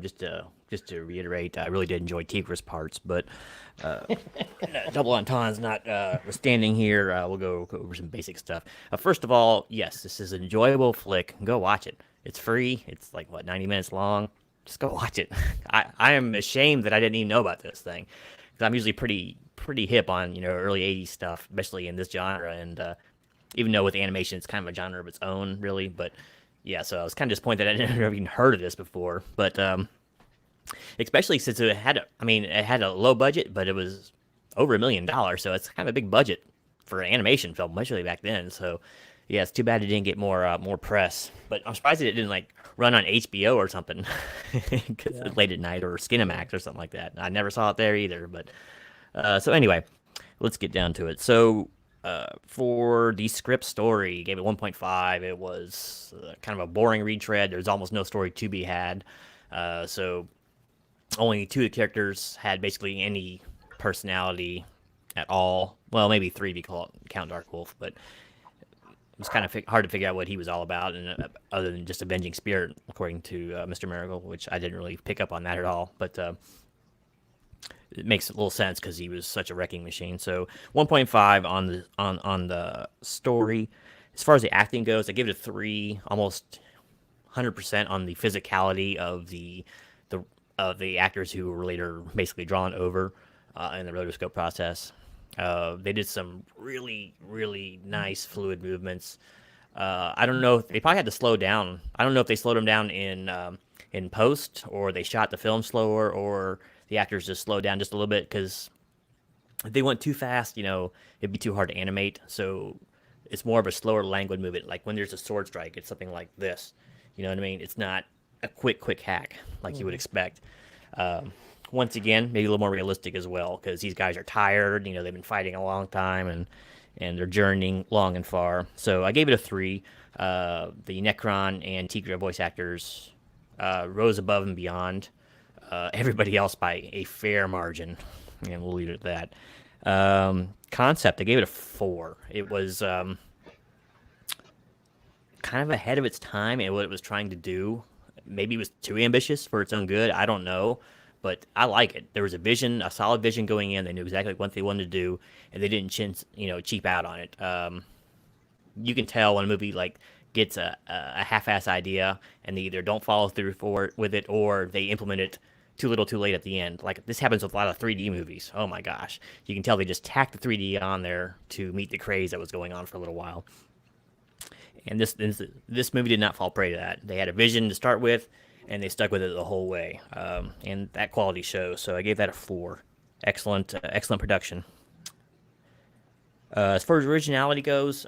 just to reiterate, I really did enjoy Tigra's parts, but double entendres notwithstanding here, we'll go over some basic stuff. First of all, yes, this is an enjoyable flick. Go watch it. It's free. It's 90 minutes long. Just go watch it. I am ashamed that I didn't even know about this thing, because I'm usually pretty hip on early 80s stuff, especially in this genre, and even though with animation it's kind of a genre of its own, really. But yeah, so I was kind of disappointed that I never even heard of this before. But especially since it had a low budget, but it was over $1 million, so it's kind of a big budget for an animation film, especially back then. So yeah, it's too bad it didn't get more press. But I'm surprised it didn't run on HBO or something, because it's late at night, or Skinamax or something like that. I never saw it there either. But so anyway, let's get down to it. So for the script story, gave it 1.5. It was kind of a boring retread. There's almost no story to be had. So only 2 of the characters had basically any personality at all. Well, maybe 3 if you count Dark Wolf, but it was kind of hard to figure out what he was all about, and other than just avenging spirit, according to Mr. Miracle, which I didn't really pick up on that at all. But it makes a little sense because he was such a wrecking machine. So 1.5 on the story. As far as the acting goes, I give it a 3, almost 100% on the physicality of the actors who were later basically drawn over in the rotoscope process. They did some really, really nice fluid movements. I don't know if they probably had to slow down. I don't know if they slowed them down in post, or they shot the film slower, or the actors just slowed down just a little bit, because if they went too fast, it'd be too hard to animate. So it's more of a slower languid movement. Like when there's a sword strike, it's something like this. You know what I mean? It's not a quick hack like you would expect. Once again, maybe a little more realistic as well, because these guys are tired. They've been fighting a long time, and they're journeying long and far. So I gave it a 3. The Necron and Tigra voice actors rose above and beyond everybody else by a fair margin, and we'll leave it at that. Concept, I gave it a 4. It was kind of ahead of its time and what it was trying to do. Maybe it was too ambitious for its own good. I don't know, but I like it. There was a vision, a solid vision going in. They knew exactly what they wanted to do, and they didn't cheap out on it. You can tell when a movie gets a half-ass idea and they either don't follow through with it, or they implement it too little too late at the end. Like this happens with a lot of 3D movies. Oh my gosh. You can tell they just tacked the 3D on there to meet the craze that was going on for a little while. And this movie did not fall prey to that. They had a vision to start with, and they stuck with it the whole way. And that quality shows. So I gave that a 4. Excellent production. As far as originality goes,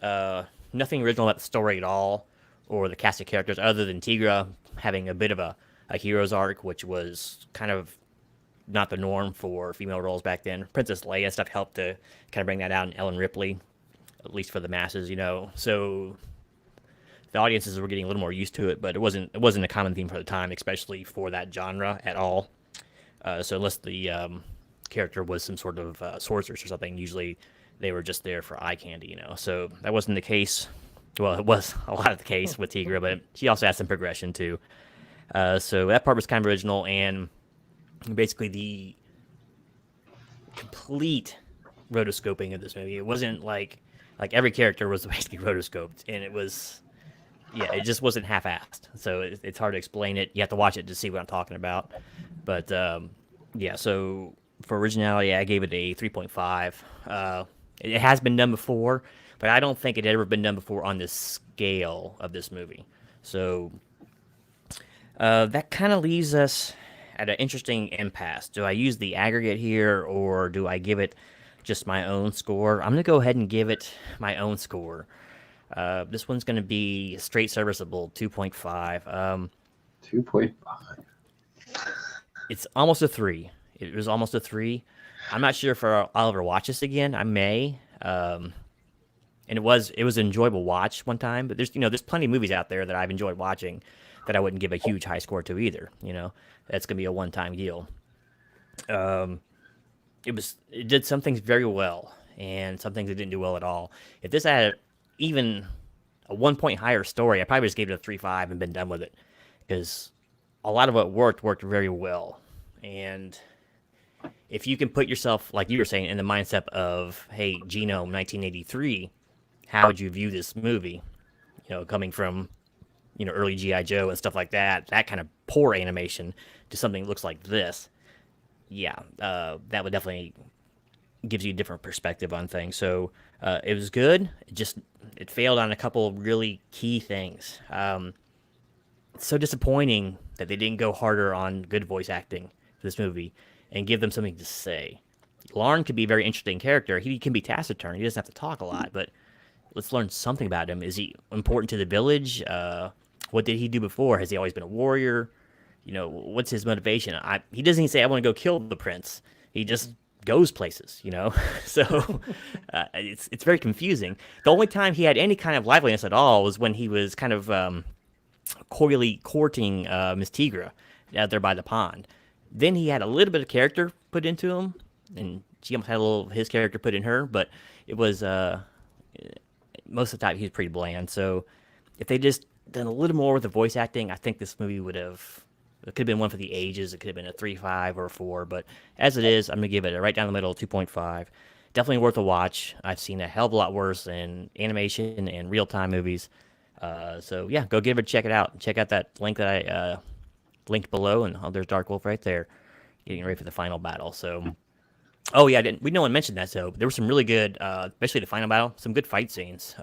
nothing original about the story at all, or the cast of characters, other than Tigra having a bit of a hero's arc, which was kind of not the norm for female roles back then. Princess Leia and stuff helped to kind of bring that out, and Ellen Ripley, at least for the masses, So the audiences were getting a little more used to it, but it wasn't a common theme for the time, especially for that genre at all. So unless the character was some sort of sorceress or something, usually they were just there for eye candy, So that wasn't the case. Well, it was a lot of the case with Tigra, but she also had some progression too. So that part was kind of original, and basically the complete rotoscoping of this movie. It wasn't like every character was basically rotoscoped, and it was, it just wasn't half-assed. So it's hard to explain it. You have to watch it to see what I'm talking about. But so for originality, I gave it a 3.5. It has been done before, but I don't think it had ever been done before on this scale of this movie. So that kind of leaves us at an interesting impasse. Do I use the aggregate here, or do I give it just my own score? I'm going to go ahead and give it my own score. This one's going to be straight serviceable, 2.5. 2.5. It's almost a 3. It was almost a 3. I'm not sure if I'll ever watch this again. I may. And it was an enjoyable watch one time, but there's plenty of movies out there that I've enjoyed watching that I wouldn't give a huge high score to either. That's gonna be a one-time deal. It did some things very well, and some things it didn't do well at all. If this had even a 1 point higher story, I probably just gave it a 3.5 and been done with it, because a lot of what worked very well. And if you can put yourself, like you were saying, in the mindset of, hey, Genome 1983, how would you view this movie? Coming from, early G.I. Joe and stuff like that kind of poor animation to something that looks like this. That would definitely gives you a different perspective on things. So it was good. It failed on a couple really key things. It's so disappointing that they didn't go harder on good voice acting for this movie and give them something to say. Larn could be a very interesting character. He can be taciturn. He doesn't have to talk a lot, but let's learn something about him. Is he important to the village? What did he do before? Has he always been a warrior? What's his motivation? He doesn't even say, I want to go kill the prince. He just goes places, So it's very confusing. The only time he had any kind of liveliness at all was when he was kind of coyly courting Miss Tigra out there by the pond. Then he had a little bit of character put into him, and she almost had a little of his character put in her, but it was most of the time he was pretty bland. So if they just done a little more with the voice acting, I think this movie it could have been one for the ages. It could have been a 3.5 or a 4, but as it is, I'm going to give it a right down the middle, 2.5. Definitely worth a watch. I've seen a hell of a lot worse in animation and real-time movies. So yeah, go give it, check it out. Check out that link that I linked below, and there's Dark Wolf right there, getting ready for the final battle. So, no one mentioned that. So there was some really good, especially the final battle, some good fight scenes.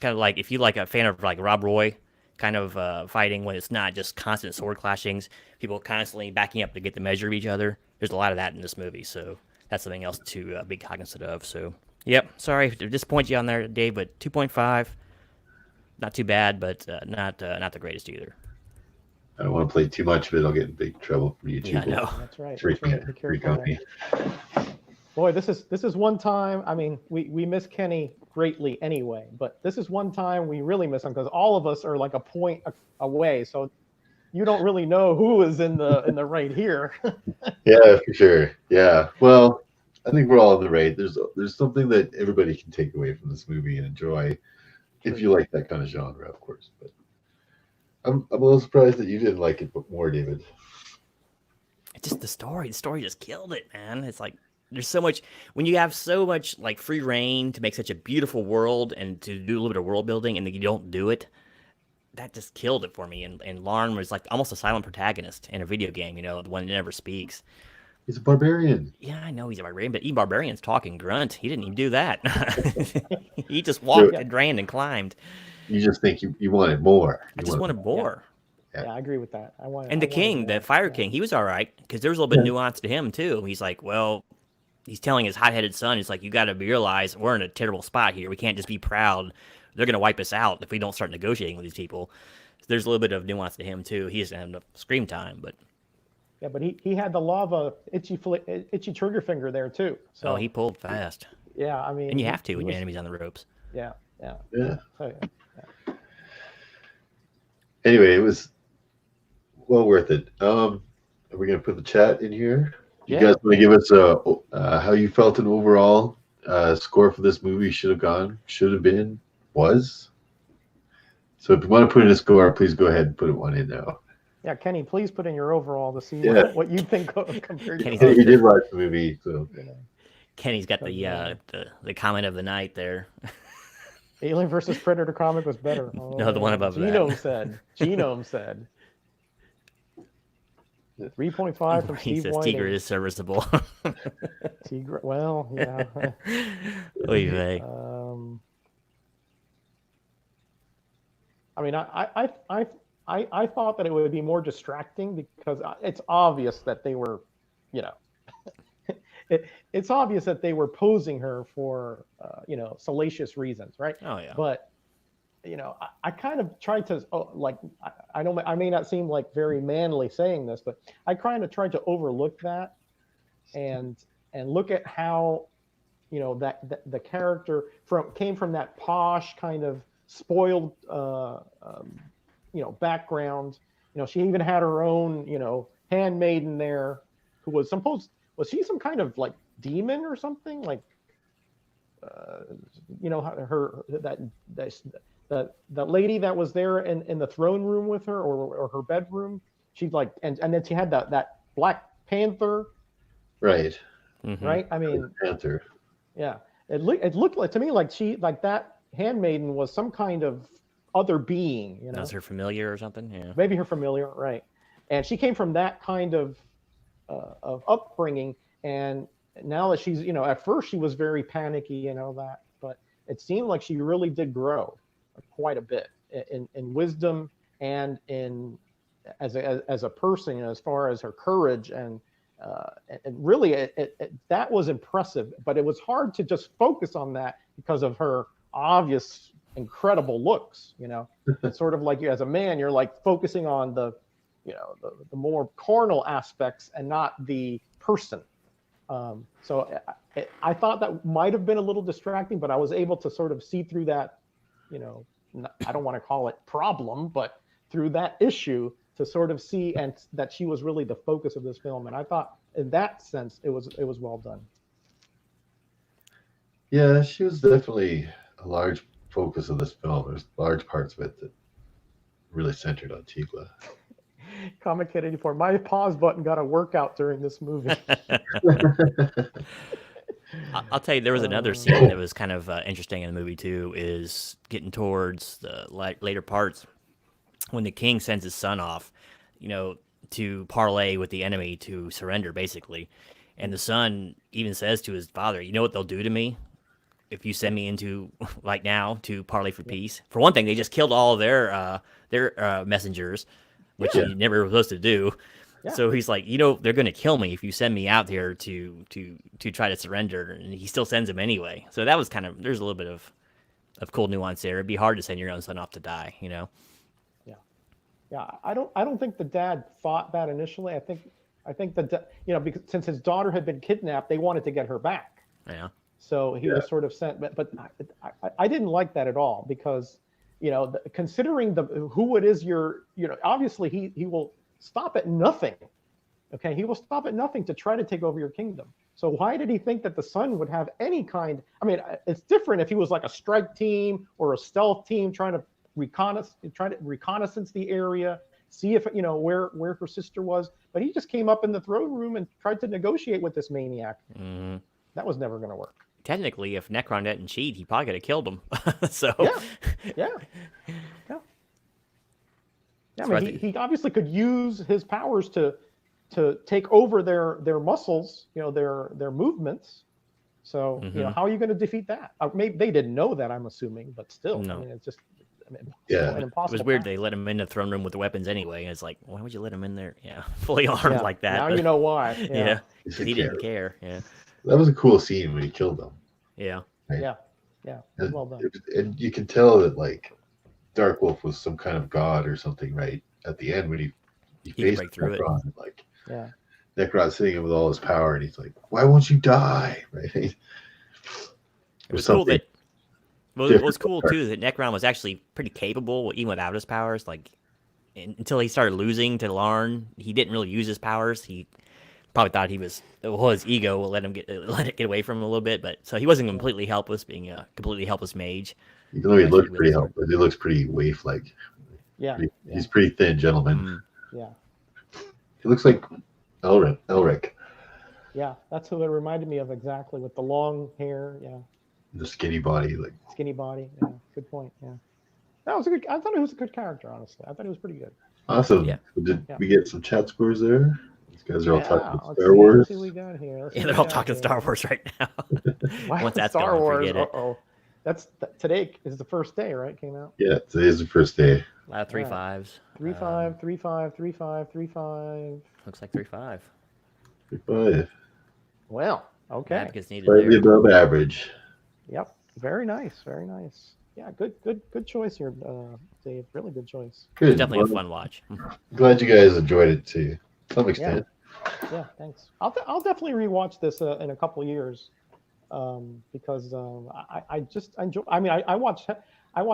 Kind kind of like if you like a fan of like Rob Roy kind of fighting when it's not just constant sword clashings, people constantly backing up to get the measure of each other. There's a lot of that in this movie, so that's something else to be cognizant of. So, yep, sorry to disappoint you on there, Dave, but 2.5, not too bad, but not the greatest either. I don't want to play too much of it. I'll get in big trouble from YouTube. Yeah, I know. That's right. Freak That's right. Be careful. me. Boy, this is one time. I mean, we miss Kenny greatly anyway, but this is one time we really miss him because all of us are like a point away. So you don't really know who is in the right here. Yeah, for sure. Yeah. Well, I think we're all in the right. There's something that everybody can take away from this movie and enjoy if you like that kind of genre, of course. But I'm a little surprised that you didn't like it more, David. It's just the story. The story just killed it, man. It's like there's so much when you have so much like free reign to make such a beautiful world and to do a little bit of world building, and then you don't do it. That just killed it for me. And Lauren was like almost a silent protagonist in a video game, the one that never speaks. He's a barbarian. Yeah, I know he's a barbarian, but barbarians talk and grunt. He didn't even do that. He just walked and ran and climbed. You just think you wanted more. I just wanted more. Yeah, I agree with that. And the king, the Fire King, he was all right because there was a little bit of nuance to him too. He's like, well, he's telling his hot-headed son, he's like, you got to realize we're in a terrible spot here. We can't just be proud. They're going to wipe us out if we don't start negotiating with these people. So there's a little bit of nuance to him too. He doesn't have enough scream time, but yeah, but he had the lava itchy trigger finger there too. So he pulled fast. Yeah, I mean, and you have to when your enemy's on the ropes. Yeah. Anyway, it was well worth it. Are we gonna put the chat in here? You guys want to give us how you felt an overall score for this movie? Should have gone, should have been, was. So if you want to put in a score, please go ahead and put one in now. Yeah, Kenny, please put in your overall to see what you think compared to. He did watch the movie, so. Kenny's got the comment of the night there. Alien versus Predator comic was better. No, the one above Genome said. 3.5 from he Steve says Whiting. Tiger is serviceable. Tiger, well, yeah. Oy I mean, I thought that it would be more distracting because it's obvious that they were, it's obvious that they were posing her for, salacious reasons, right? Oh yeah. But, I kind of tried to I may not seem like very manly saying this, but I kind of tried to overlook that and look at how, that the character came from that posh kind of spoiled, background. She even had her own, handmaiden there who was she some kind of like demon or something? Like, the lady that was there in the throne room with her or her bedroom, she's like, and then she had that Black Panther. Right. Mm-hmm. Right. I mean, Panther. Yeah. It looked like to me like that handmaiden was some kind of other being, That's her familiar or something. Yeah. Maybe her familiar, right? And she came from that kind of upbringing, and now that she's, at first she was very panicky and all that, but it seemed like she really did grow quite a bit in wisdom and in as a person, as far as her courage and really that was impressive. But it was hard to just focus on that because of her obvious incredible looks. It's sort of like you as a man, you're like focusing on the more carnal aspects and not the person. So I thought that might have been a little distracting, but I was able to sort of see through that, I don't want to call it problem, but through that issue to sort of see and that she was really the focus of this film. And I thought in that sense, it was well done. Yeah, she was definitely a large focus of this film. There's large parts of it that really centered on Tigla. Comic Kid 84. My pause button got a workout during this movie. I'll tell you, there was another scene that was kind of interesting in the movie too. Is getting towards the later parts when the king sends his son off, to parlay with the enemy to surrender, basically, and the son even says to his father, "You know what they'll do to me? if you send me into like now to parley for peace, for one thing, they just killed all their messengers, which Yeah. you never were supposed to do. Yeah. So he's like, they're gonna kill me if you send me out there to try to surrender, and he still sends him anyway. So that was there's a little bit of cool nuance there. It'd be hard to send your own son off to die, Yeah. Yeah. I don't think the dad thought that initially. I think that because since his daughter had been kidnapped, they wanted to get her back. Yeah. So he was sort of sent, but I didn't like that at all because, considering who it is obviously he will stop at nothing. Okay, he will stop at nothing to try to take over your kingdom. So why did he think that the son would have any kind? I mean, it's different if he was like a strike team or a stealth team trying to reconnaissance the area, see if where her sister was. But he just came up in the throne room and tried to negotiate with this maniac. Mm-hmm. That was never going to work. Technically, if Necron didn't cheat, he probably could have killed him. So yeah. I mean, he obviously could use his powers to take over their muscles, their movements. So how are you going to defeat that? Maybe they didn't know that, I'm assuming, but still, no. I mean, it's just an It impossible. was weird. They let him in the throne room with the weapons anyway. And it's like, why would you let him in there? Yeah, fully armed like that. Now you know why. Yeah, because he didn't care. Yeah, that was a cool scene when he killed them. Yeah, right? Yeah. Well done. And you can tell that Dark Wolf was some kind of god or something, right? At the end when he faced break through Necron, it. Necron sitting with all his power, and he's like, "Why won't you die?" Right? It was cool that. Well, it was cool too that Necron was actually pretty capable even without his powers. Until he started losing to Larn, he didn't really use his powers. He probably thought his ego will let it get away from him a little bit. But so he wasn't completely helpless, being a completely helpless mage. Even though he looks pretty helpless, he looks pretty waif-like. Yeah, he's pretty thin gentleman. Mm-hmm. Yeah, he looks like Elric. Yeah, that's who it reminded me of exactly, with the long hair. Yeah. The skinny body, skinny body. Yeah, good point. Yeah, that was a good. I thought it was a good character. Honestly, I thought it was pretty good. Awesome. Yeah. Did we get some chat scores there? These guys are all talking Star Wars. Let's see what we got here. They're all talking Star Wars right now. Once that's Star Wars, that's today is the first day, right? Came out. Yeah, today's the first day. A lot of 3 5s. 3 5, 3 5, 3 5, 3 5. Looks like 3 5. 3 5. Well, okay. Slightly above average. Yep. Very nice. Very nice. Yeah, good choice here, Dave. Really good choice. Good. It's definitely a fun watch. Glad you guys enjoyed it to some extent. Yeah, thanks. I'll definitely rewatch this in a couple of years, because I just enjoy. I mean, I watch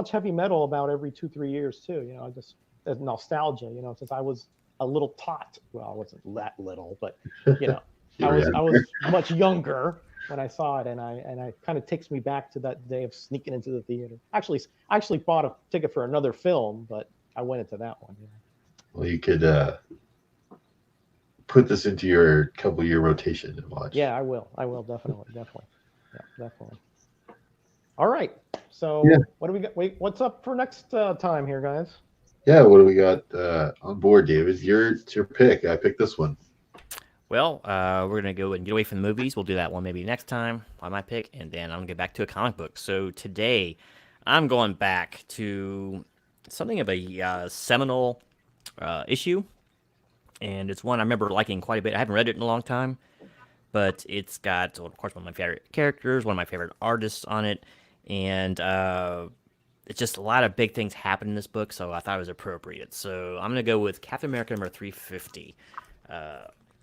heavy metal about every 2-3 years too. Just as nostalgia. Since I was a little tot. Well, I wasn't that little, but I was much younger when I saw it, and I kind of takes me back to that day of sneaking into the theater. I actually bought a ticket for another film, but I went into that one. Well, you could put this into your couple-year rotation and watch. Yeah, I will definitely. Yeah, definitely. All right. So what do we got? Wait, what's up for next time here, guys? Yeah, what do we got on board, David? It's your pick. I picked this one. Well, we're going to go and get away from the movies. We'll do that one maybe next time on my pick, and then I'm going to get back to a comic book. So today, I'm going back to something of a seminal issue, and it's one I remember liking quite a bit. I haven't read it in a long time, but it's got, of course, one of my favorite characters, one of my favorite artists on it, and it's just a lot of big things happen in this book, so I thought it was appropriate. So I'm going to go with Captain America number 350.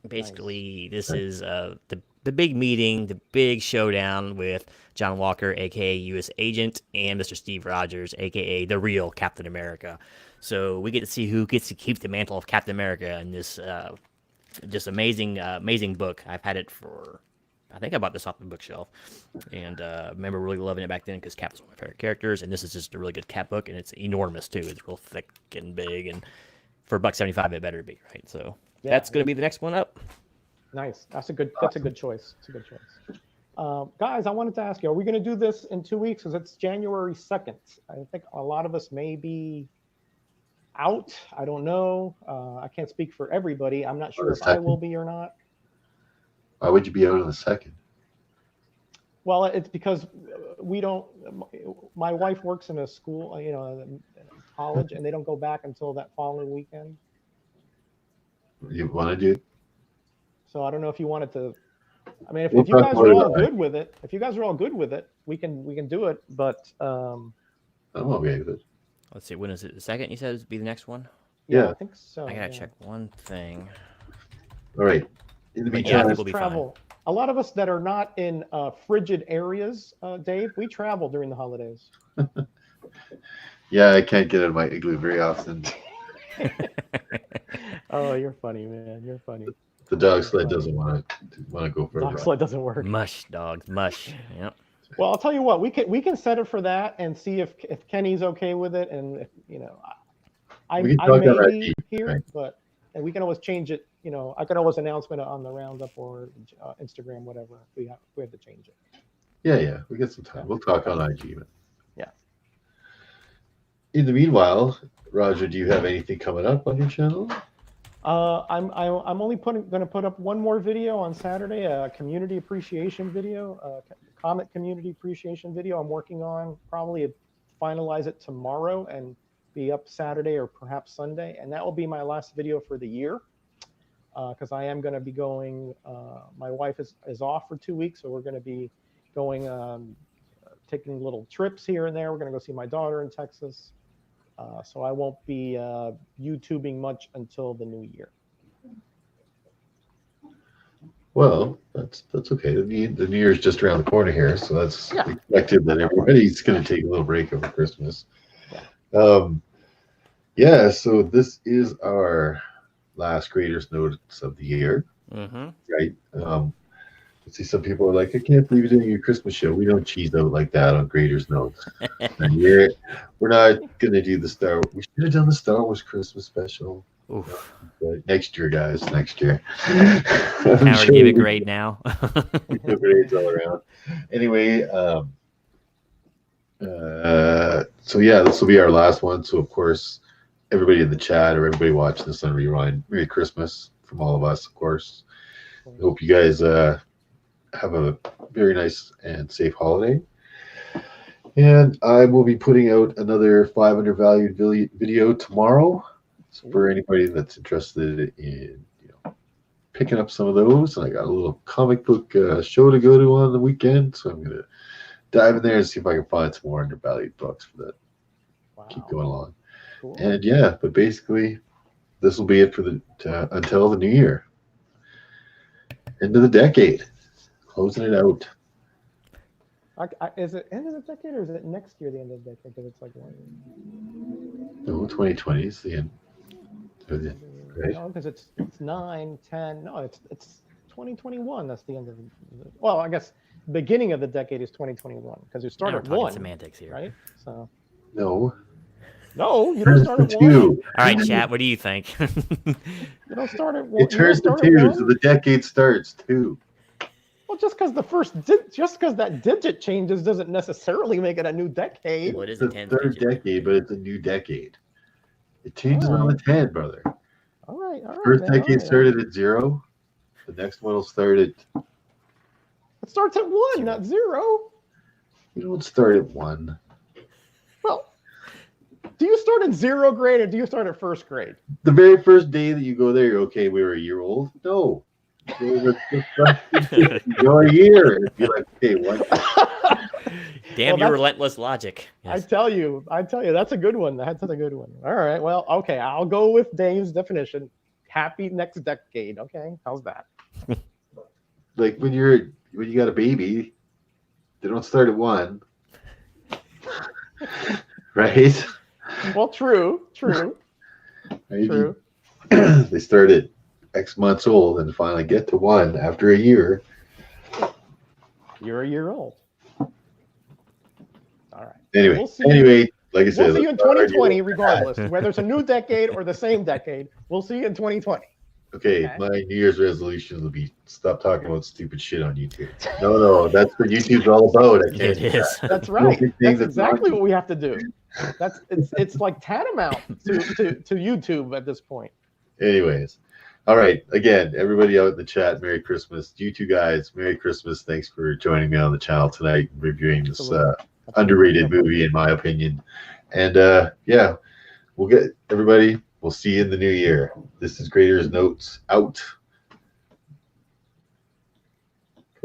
Basically, this is the big meeting, the big showdown with John Walker, a.k.a. U.S. Agent, and Mr. Steve Rogers, a.k.a. the real Captain America. So we get to see who gets to keep the mantle of Captain America in this just amazing book. I've had it for, I think I bought this off the bookshelf, and I remember really loving it back then because Cap was one of my favorite characters, and this is just a really good Cap book, and it's enormous too. It's real thick and big, and for $1.75 it better be, right? So that's going to be the next one up. Nice. That's a good choice. It's a good choice. Guys, I wanted to ask you, are we going to do this in 2 weeks? Because it's January 2nd. I think a lot of us may be out. I don't know. I can't speak for everybody. I'm not sure if I will be or not. Why would you be out on the 2nd? Well, it's because we don't. My wife works in a school, college, and they don't go back until that following weekend. You want to do it? So I don't know if you wanted to. I mean, We'll if you talk guys about are it all on good with it, we can do it. But I'm okay with it. Let's see. When is it? The second? You said it'd be the next one. Yeah. I think so. I gotta check one thing. All right. In the But yeah, I meantime, think we'll be travel. A lot of us that are not in frigid areas, Dave, we travel during the holidays. yeah, I can't get out of my igloo very often. Oh, you're funny, man. You're funny. The dog sled doesn't want to go for a Dog ride. sled doesn't work. Mush, dogs, mush. Yep. Well, I'll tell you what, we can set it for that and see if Kenny's okay with it, and if, I We can talk may about be IT, here, right? but and we can always change it. I can always announcement it on the roundup or Instagram, whatever. If we have to change it. Yeah, we got some time. We'll talk on IG. Yeah. In the meanwhile, Roger, do you have anything coming up on your channel? I'm only going to put up one more video on Saturday, a community appreciation video, comic community appreciation video. I'm working on probably finalize it tomorrow and be up Saturday or perhaps Sunday, and that will be my last video for the year. Because I am going to be going. My wife is off for 2 weeks, so we're going to be going, taking little trips here and there. We're going to go see my daughter in Texas, so I won't be YouTubing much until the new year. Well, that's okay. The New Year's just around the corner here, so that's expected that everybody's going to take a little break over Christmas. So this is our last Graders Notes of the year, right? Let's see, some people are like, I can't believe you're doing your Christmas show. We don't cheese out like that on Graders Notes. And we're not going to do we should have done the Star Wars Christmas special. Oof. But next year, guys, next year. Howard gave a grade now. Grades all around. Anyway, so yeah, this will be our last one. So of course, everybody in the chat or everybody watching this on Rewind, Merry Christmas from all of us, of course. I hope you guys have a very nice and safe holiday. And I will be putting out another 5 undervalued video tomorrow. So for anybody that's interested in picking up some of those, and I got a little comic book show to go to on the weekend, so I'm gonna dive in there and see if I can find some more undervalued books for that. Wow. Keep going along. Cool. And but basically, this will be it for until the new year, end of the decade, closing it out. Is it end of the decade or is it next year the end of the decade? Because it's like No, 2020 is the end. Right? No, because it's 9, 10. No, it's 2021. That's the end of well, I guess beginning of the decade is 2021 because you start Now at we're talking 1, semantics here, right? So No, you don't start at 1. 2. All right, chat. What do you think? You don't start at 1. It turns to 2, so the decade starts 2. Well, just because that digit changes doesn't necessarily make it a new decade. What is It's the third decade, but it's a new decade. It changes on the 10, brother. All right. First decade started at 0. The next one will start at. It starts at 1, not 0. You don't start at 1. Well, do you start at 0 grade or do you start at first grade? The very first day that you go there, you're okay. We were a year old. No. You're a year. And be like, okay, what? Damn your relentless logic. Yes. I tell you, that's a good one. That's a good one. All right. Well, okay. I'll go with Dave's definition. Happy next decade. Okay. How's that? Like when you got a baby, they don't start at 1. Right? Well, true. Right? True. They start at X months old and finally get to 1 after a year. You're a year old. All right. Anyway, like I said, we'll see you in 2020, regardless, whether it's a new decade or the same decade. We'll see you in 2020. Okay, my New Year's resolution will be stop talking about stupid shit on YouTube. No, that's what YouTube's all about. I can't. It is. That's right. That's exactly what we have to do. It's like tantamount to YouTube at this point. Anyways, All right. Again, everybody out in the chat, Merry Christmas. You two guys, Merry Christmas. Thanks for joining me on the channel tonight, reviewing this Absolutely. underrated My pleasure. movie, in my opinion. And yeah, we'll see you in the new year. This is Graders Notes out.